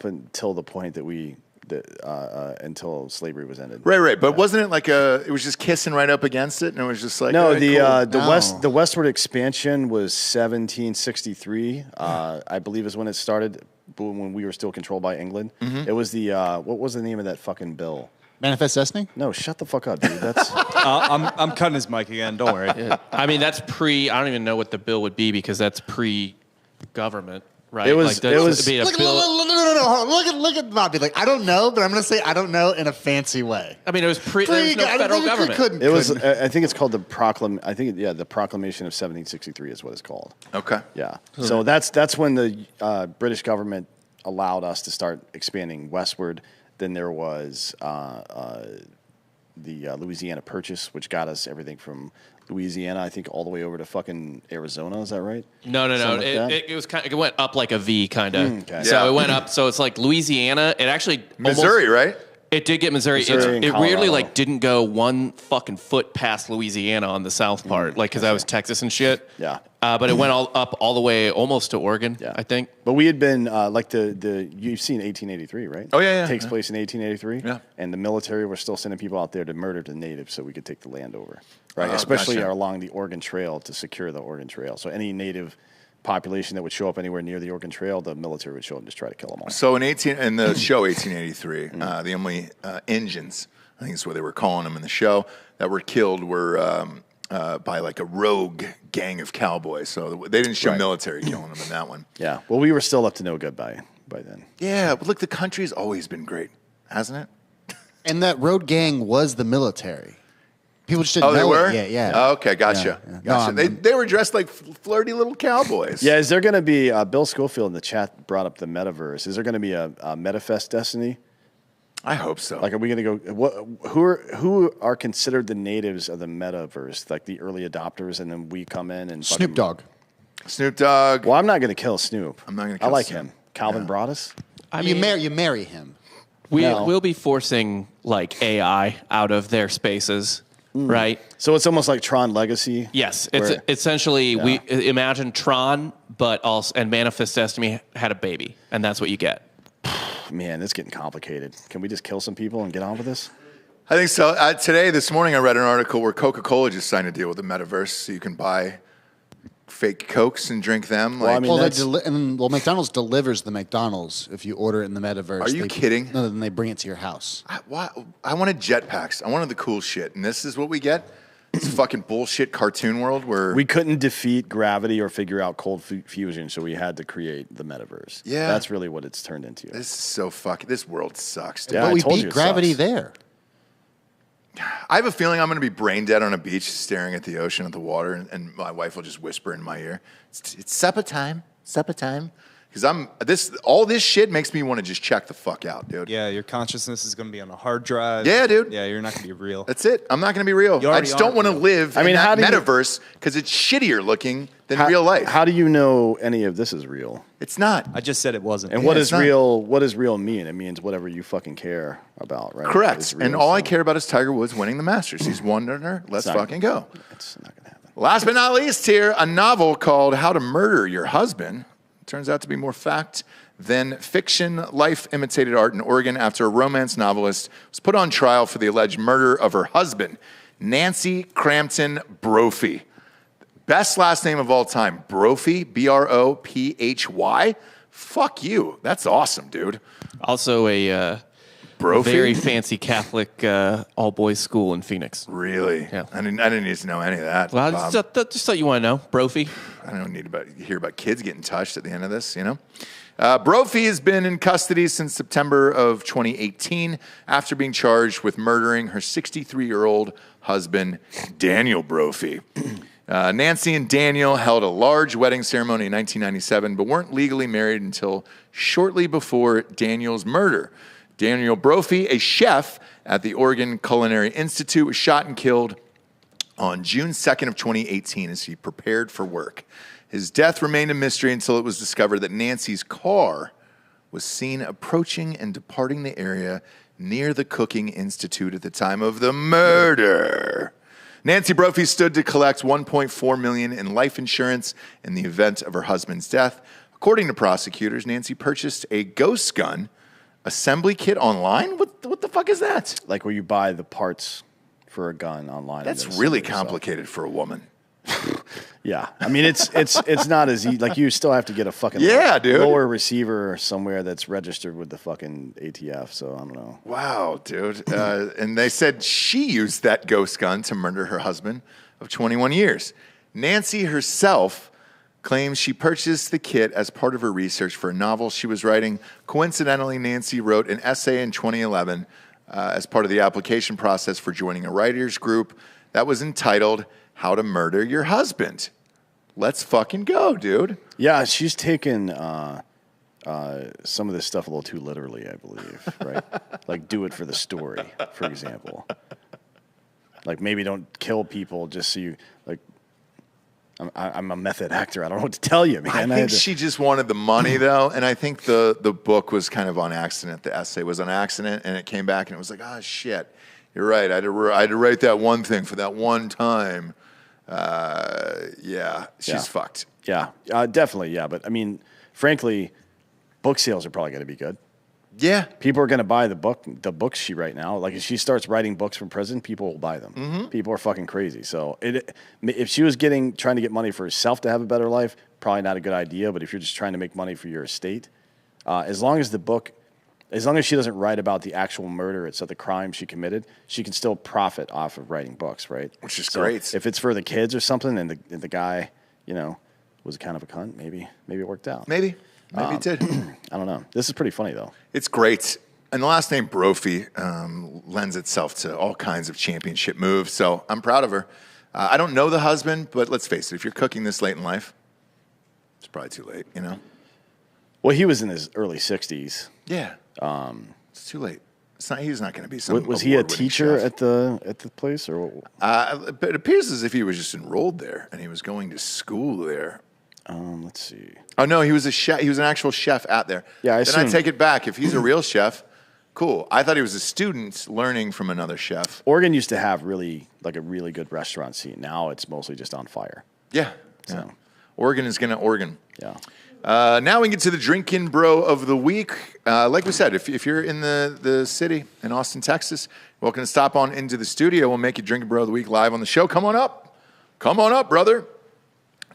C: until the point that until slavery was ended.
A: Right. But wasn't it like it was just kissing right up against it, and it was just like
C: no,
A: cool.
C: the westward expansion was 1763. I believe is when it started. When we were still controlled by England, It was the what was the name of that fucking bill?
D: Manifest Destiny?
C: No, shut the fuck up, dude. That's
B: I'm cutting his mic again. Don't worry.
E: I mean, that's I don't even know what the bill would be because that's pre-government, right?
C: It was-
E: Like,
C: it was-
E: be a bill.
D: No. Look at Bobby. Like, I don't know, but I'm going to say I don't know in a fancy way.
E: I mean, it was there was no federal government.
C: it was. I think it's called the the Proclamation of 1763 is what it's called.
A: Okay.
C: Yeah. So that's when the British government allowed us to start expanding westward. Then there was the Louisiana Purchase, which got us everything from Louisiana, I think, all the way over to fucking Arizona. Is that right?
E: No. It was kind of, it went up like a V, kind of.
C: Okay.
E: So
A: Yeah.
E: it went up. So it's like Louisiana. It actually
A: Missouri, right?
E: It did get Missouri.
C: Missouri and
E: It weirdly
C: Colorado.
E: didn't go one fucking foot past Louisiana on the south part, like because I was Texas and shit.
C: Yeah.
E: But it went all the way almost to Oregon.
C: Yeah.
E: I think.
C: But we had been like you've seen 1883, right?
A: Oh, yeah.
C: It takes place in 1883.
A: Yeah.
C: And the military were still sending people out there to murder the natives so we could take the land over, right?
A: Oh,
C: Especially
A: gotcha.
C: along the Oregon Trail to secure the Oregon Trail. So any native population that would show up anywhere near the Oregon Trail, the military would show up and just try to kill them all.
A: So in the show 1883, the only Indians, I think is what they were calling them in the show, that were killed were by like a rogue gang of cowboys. So they didn't show
C: Right.
A: military killing them in that one.
C: Yeah. Well, we were still up to no good by then.
A: Yeah, but look, the country's always been great, hasn't it?
D: And that road gang was the military. People just didn't
A: Oh, they
D: know
A: were?
D: it. Yeah.
A: Oh, okay, gotcha.
D: Yeah.
A: Gotcha.
D: No,
A: They were dressed like flirty little cowboys.
C: Yeah, is there going to be, Bill Schofield in the chat brought up the metaverse. Is there going to be a Metafest Destiny?
A: I hope so.
C: Like, are we going to go? Who are considered the natives of the metaverse? Like the early adopters, and then we come in and
D: Snoop Dogg.
A: Snoop Dogg.
C: Well, I'm not going to kill Snoop.
A: I'm not gonna
C: I
A: kill
C: like
A: Snoop.
C: him. Calvin Broadus.
D: You marry him.
E: We'll be forcing like AI out of their spaces, right?
C: So it's almost like Tron Legacy.
E: Yes, it's
C: where-
E: essentially we imagine Tron, but also and Manifest Destiny had a baby, and that's what you get.
C: Man, it's getting complicated. Can we just kill some people and get on with this?
A: I think so. This morning, I read an article where Coca-Cola just signed a deal with the metaverse, so you can buy fake Cokes and drink them.
C: Well, I mean,
D: McDonald's delivers the McDonald's if you order it in the metaverse.
A: Are you kidding?
D: No, then they bring it to your house.
A: I wanted jetpacks. I wanted the cool shit, and this is what we get. It's a fucking bullshit cartoon world where
C: We couldn't defeat gravity or figure out cold fusion, so we had to create the metaverse.
A: Yeah.
C: That's really what it's turned into.
A: this is so fucking. This world sucks, dude.
C: Yeah,
D: But
C: I
D: we
C: told you
D: beat
C: it
D: gravity
C: sucks.
D: there.
A: I have a feeling I'm going to be brain dead on a beach, staring at the ocean, at the water, and my wife will just whisper in my ear, "It's supper time, supper time." Because all this shit makes me want to just check the fuck out, dude.
B: Yeah, your consciousness is going to be on a hard drive.
A: Yeah, dude.
B: Yeah, you're not going to be real.
A: That's it. I'm not going to be real.
B: You
A: I
B: already
A: just don't
B: aren't
A: want to
B: real.
A: live
C: I mean,
A: in
C: how
A: that
C: do you-
A: metaverse because it's shittier looking than real life.
C: How do you know any of this is real?
A: It's not.
B: I just said it wasn't.
C: And
A: Yeah,
C: what
A: it's
C: is
A: not.
C: real? What does real mean? It means whatever you fucking care about, right?
A: Correct.
C: Is real,
A: And all I
C: so
A: care about is Tiger Woods winning the Masters. He's won her. Let's
C: not
A: fucking go.
C: It's not gonna happen.
A: Last but not least here, a novel called How to Murder Your Husband. Turns out to be more fact then fiction life imitated art in Oregon after a romance novelist was put on trial for the alleged murder of her husband, Nancy Crampton Brophy. Best last name of all time, Brophy, Brophy. Fuck you. That's awesome, dude.
E: Also a
A: Brophy?
E: very fancy Catholic all-boys school in Phoenix.
A: Really?
E: Yeah.
A: I didn't need to know any of that.
E: Well,
A: Bob.
E: just thought you want to know. Brophy.
A: I don't need to hear about kids getting touched at the end of this, you know? Brophy has been in custody since September of 2018 after being charged with murdering her 63-year-old husband, Daniel Brophy. Nancy and Daniel held a large wedding ceremony in 1997, but weren't legally married until shortly before Daniel's murder. Daniel Brophy, a chef at the Oregon Culinary Institute, was shot and killed on June 2nd of 2018 as he prepared for work. His death remained a mystery until it was discovered that Nancy's car was seen approaching and departing the area near the Cooking Institute at the time of the murder. Nancy Brophy stood to collect $1.4 million in life insurance in the event of her husband's death. According to prosecutors, Nancy purchased a ghost gun assembly kit online. What the fuck is that?
C: Like where you buy the parts for a gun online.
A: That's really complicated for a woman.
C: Yeah, I mean it's not as easy. Like you still have to get a fucking
A: dude.
C: lower receiver somewhere that's registered with the fucking ATF. So I don't know.
A: Wow, dude. And they said she used that ghost gun to murder her husband of 21 years. Nancy herself claims she purchased the kit as part of her research for a novel she was writing. Coincidentally, Nancy wrote an essay in 2011 as part of the application process for joining a writers group that was entitled How to Murder Your Husband. Let's fucking go, dude.
C: Yeah, she's taken some of this stuff a little too literally, I believe, right? Like do it for the story, for example. Like maybe don't kill people just so you, like, I'm a method actor. I don't know what to tell you, man.
A: I think she just wanted the money, though, and I think the book was kind of on accident. The essay was on accident, and it came back, and it was like, oh, shit. You're right. I had to write that one thing for that one time. She's fucked.
C: Yeah, definitely, yeah. But, I mean, frankly, book sales are probably going to be good.
A: Yeah.
C: People are going to buy the books she write now. Like, if she starts writing books from prison, people will buy them. Mm-hmm. People are fucking crazy. So, if she was trying to get money for herself to have a better life, probably not a good idea. But if you're just trying to make money for your estate, as long as she doesn't write about the actual murder itself, the crime she committed, she can still profit off of writing books, right?
A: Which is great.
C: If it's for the kids or something, and the guy, was kind of a cunt, maybe it worked out.
A: Maybe it did.
C: I don't know. This is pretty funny, though.
A: It's great. And the last name Brophy lends itself to all kinds of championship moves, so I'm proud of her. I don't know the husband, but let's face it, if you're cooking this late in life, it's probably too late, you know?
C: Well, he was in his early 60s.
A: Yeah. It's too late. He's not going to be some
C: Was he a
A: award-winning
C: teacher
A: chef.
C: at the place, or?
A: But it appears as if he was just enrolled there, and he was going to school there.
C: Let's see.
A: Oh, no, he was a chef. He was an actual chef at there.
C: Yeah, I
A: Then I
C: assume-
A: take it back. If he's a real chef, cool. I thought he was a student learning from another chef.
C: Oregon used to have a really good restaurant scene. Now it's mostly just on fire.
A: Yeah.
C: So.
A: Oregon is going to Oregon.
C: Yeah.
A: Now we get to the Drinkin' Bro of the Week. Like we said, if you're in the city in Austin, Texas, you're welcome to stop on into the studio. We'll make you Drinkin' Bro of the Week live on the show. Come on up. Come on up, brother.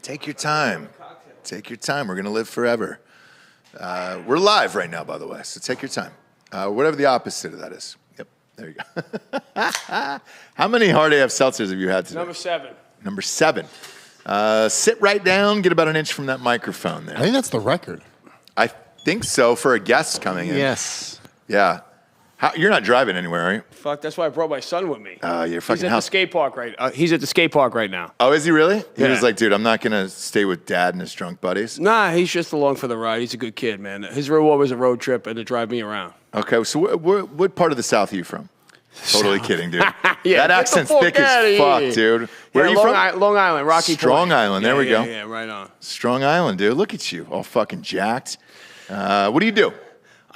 A: Take your time. Take your time. We're going to live forever. We're live right now, by the way, so take your time. Whatever the opposite of that is. Yep, there you go. How many Hard AF seltzers have you had today? Number 7. Sit right down. Get about an inch from that microphone there.
D: I think that's the record.
A: I think so for a guest coming in.
D: Yes.
A: Yeah. You're not driving anywhere, are you?
F: Fuck, that's why I brought my son with me.
A: You're
F: He's
A: fucking
F: at the
A: house.
F: skate park he's at the skate park right now.
A: Oh, is he really? He
F: Yeah.
A: was like, dude, I'm not going to stay with dad and his drunk buddies.
F: Nah, he's just along for the ride. He's a good kid, man. His reward was a road trip and to drive me around.
A: Okay, so what part of the South are you from? Totally kidding, dude.
F: Yeah,
A: That
F: get the
A: accent's
F: fuck
A: thick as
F: outta
A: fuck,
F: here.
A: dude. Where are you from?
F: Long Island, Rocky
A: Strong
F: Point.
A: Island, there we go.
F: Yeah, right on.
A: Strong Island, dude. Look at you, all fucking jacked. What do you do?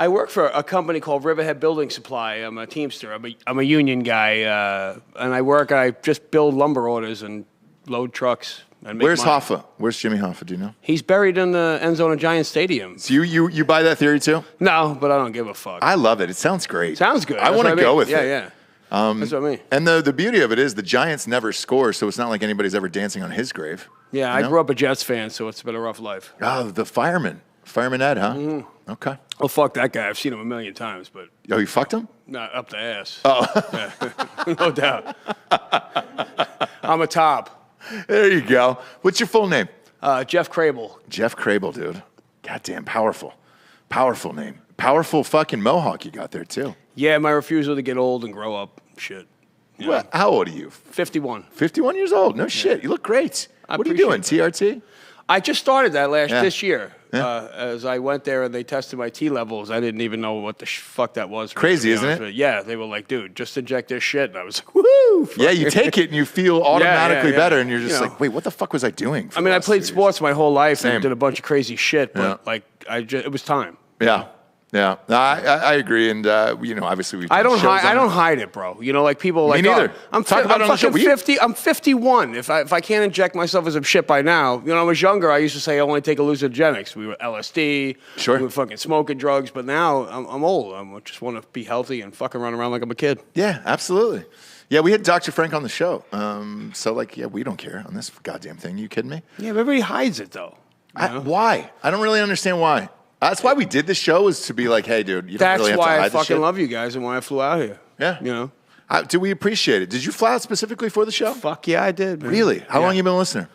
F: I work for a company called Riverhead Building Supply. I'm a Teamster. I'm a union guy, and I just build lumber orders and load trucks. And make
A: Where's
F: money.
A: Hoffa? Where's Jimmy Hoffa? Do you know?
F: He's buried in the end zone of Giant Stadium.
A: So you buy that theory too?
F: No, but I don't give a fuck.
A: I love it. It sounds great.
F: Sounds good.
A: I
F: That's
A: want to
F: what
A: go
F: mean.
A: with it.
F: Yeah. That's what I mean.
A: And the beauty of it is the Giants never score, so it's not like anybody's ever dancing on his grave.
F: Yeah,
A: You
F: I
A: know?
F: grew up a Jets fan, so it's been a rough life.
A: Oh, the fireman. Fireman Ed, huh?
F: Mm-hmm.
A: Okay.
F: Oh, fuck that guy. I've seen him a million times, but
A: Oh, you fucked him?
F: not up the ass. Oh. Yeah. No doubt. I'm a top.
A: There you go. What's your full name?
F: Jeff Crable.
A: Jeff Crable, dude. Goddamn powerful. Powerful name. Powerful fucking mohawk you got there, too.
F: Yeah, my refusal to get old and grow up. Shit. You
A: Well,
F: know,
A: how old are you?
F: 51.
A: 51 years old. No shit. You look great.
F: I
A: What are you doing?
F: appreciate
A: TRT?
F: I just started that
A: Yeah.
F: this year.
A: Yeah.
F: As I went there and they tested my T levels, I didn't even know what the fuck that was.
A: Crazy,
F: to be
A: isn't
F: honest
A: it?
F: with you. Yeah, they were like, dude, just inject this shit. And I was like, woo!
A: Yeah, you take it and you feel automatically
F: yeah.
A: better, and you're just
F: You know.
A: like, wait, what the fuck was I doing? for
F: I
A: the
F: mean, I
A: last
F: played
A: 3 years?
F: sports my whole life
A: Same.
F: and did a bunch of crazy shit, but
A: Yeah.
F: it was time.
A: Yeah. Yeah. No, I agree. And, obviously we've
F: I
A: done
F: don't
A: shows
F: hide. I
A: on
F: don't
A: it.
F: hide it, bro. You know, like people are like,
A: neither.
F: Oh, I'm
A: Talk about it on the show.
F: fucking 50. I'm 51. If I can't inject myself with some shit by now, when I was younger, I used to say I only take hallucinogenics. We were LSD.
A: Sure.
F: We were fucking smoking drugs. But now I'm old. I just want to be healthy and fucking run around like I'm a kid.
A: Yeah, absolutely. Yeah, we had Dr. Frank on the show. We don't care on this goddamn thing. You kidding me?
F: Yeah, but everybody hides it though. You know?
A: Why? I don't really understand why. That's why we did this show, is to be like, hey, dude, you don't
F: That's
A: really have to
F: why
A: hide
F: I
A: this
F: fucking
A: shit.
F: love you guys and why I flew out here.
A: Yeah.
F: You know.
A: Do we appreciate it? Did you fly out specifically for the show?
F: Fuck yeah, I did. Man.
A: Really? How
F: Yeah.
A: long you been a listener?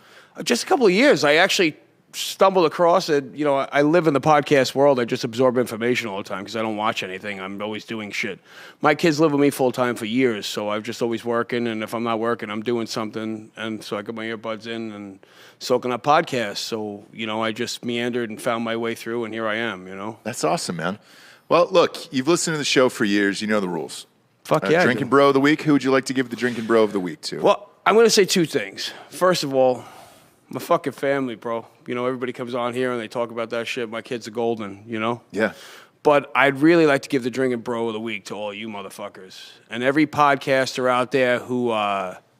F: Just a couple of years. I actually stumbled across it. You know, I live in the podcast world. I just absorb information all the time because I don't watch anything. I'm always doing shit. My kids live with me full time for years, so I'm just always working. And if I'm not working, I'm doing something. And so I got my earbuds in and soaking up podcasts. So, I just meandered and found my way through, and here I am,
A: That's awesome, man. Well, look, you've listened to the show for years. You know the rules.
F: Fuck yeah. I
A: Drinkin'
F: do.
A: Bro of the Week. Who would you like to give the Drinkin' Bro of the Week to?
F: Well, I'm going to say two things. First of all, my fucking family, bro. Everybody comes on here and they talk about that shit. My kids are golden,
A: Yeah.
F: But I'd really like to give the Drinkin' Bro of the Week to all you motherfuckers. And every podcaster out there who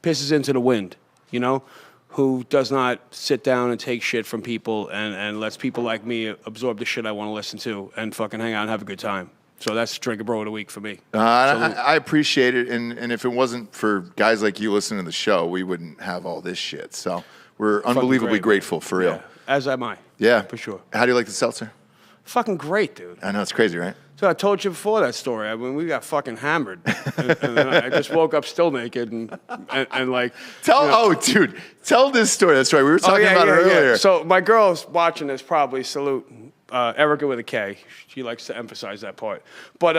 F: pisses into the wind, who does not sit down and take shit from people and lets people like me absorb the shit I want to listen to and fucking hang out and have a good time. So that's Drinkin' Bro of the Week for me.
A: I appreciate it. And if it wasn't for guys like you listening to the show, we wouldn't have all this shit. So we're unbelievably
F: great,
A: grateful, for real.
F: Yeah, as am I.
A: Yeah.
F: For sure.
A: How do you like the seltzer?
F: Fucking great, dude.
A: I know, it's crazy, right?
F: So I told you before that story. I mean, we got fucking hammered. and then I just woke up still naked and like...
A: Dude, tell this story. That's right. We were talking about it earlier.
F: Yeah. So my girl's watching this probably. Salute. Erica with a K. She likes to emphasize that part. But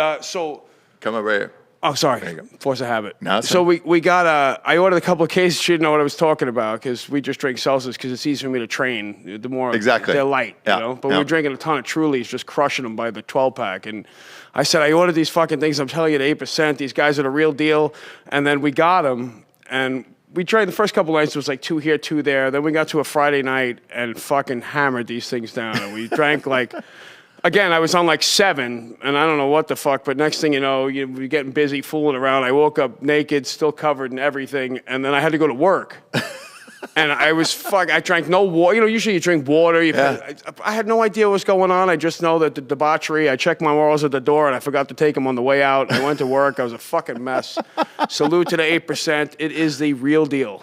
A: Come up right here.
F: Oh, sorry.
A: There you go.
F: Force of habit.
A: No, it's
F: so
A: fine.
F: we got I ordered a couple of cases. She didn't know what I was talking about because we just drink seltzers because it's easier for me to train. The more
A: Exactly.
F: they're light,
A: Yeah.
F: But we were drinking a ton of Trulies, just crushing them by the 12-pack. And I said, I ordered these fucking things. I'm telling you, at 8%. These guys are the real deal. And then we got them, and we tried the first couple nights. It was like 2 here, 2 there. Then we got to a Friday night and fucking hammered these things down. And we drank like. Again, I was on like 7, and I don't know what the fuck, but next thing you know, you're getting busy fooling around. I woke up naked, still covered in everything, and then I had to go to work. And I drank no water. Usually you drink water. I had no idea what was going on. I just know that the debauchery, I checked my morals at the door, and I forgot to take them on the way out. I went to work. I was a fucking mess. Salute to the 8%. It is the real deal.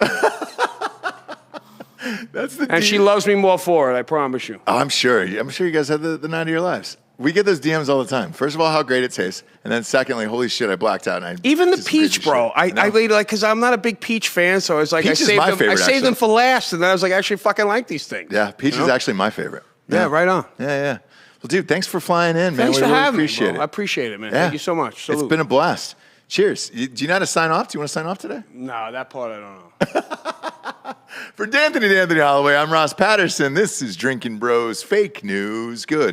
A: That's the
F: And she loves me more for it, I promise you.
A: Oh, I'm sure you guys had the night of your lives. We get those DMs all the time. First of all, how great it tastes. And then secondly, holy shit, I blacked out. And
F: Even the
A: did some crazy
F: peach, bro.
A: shit.
F: I waited because I'm not a big peach fan, so I was like,
A: Peach is my favorite,
F: I saved them
A: actually.
F: for last, and then I was like, I actually fucking like these things.
A: Yeah, peach is actually my favorite.
F: Yeah, right on.
A: Yeah. Well, dude, thanks for flying in, man.
F: Thanks
A: we
F: for
A: really
F: having me,
A: appreciate
F: bro.
A: it.
F: I appreciate it, man.
A: Yeah.
F: Thank you so much. Salute.
A: It's been a blast. Cheers. Do you know how to sign off? Do you want to sign off today?
F: No, that part I don't know.
A: For D'Anthony Holloway, I'm Ross Patterson. This is Drinkin' Bros Fake News. Good.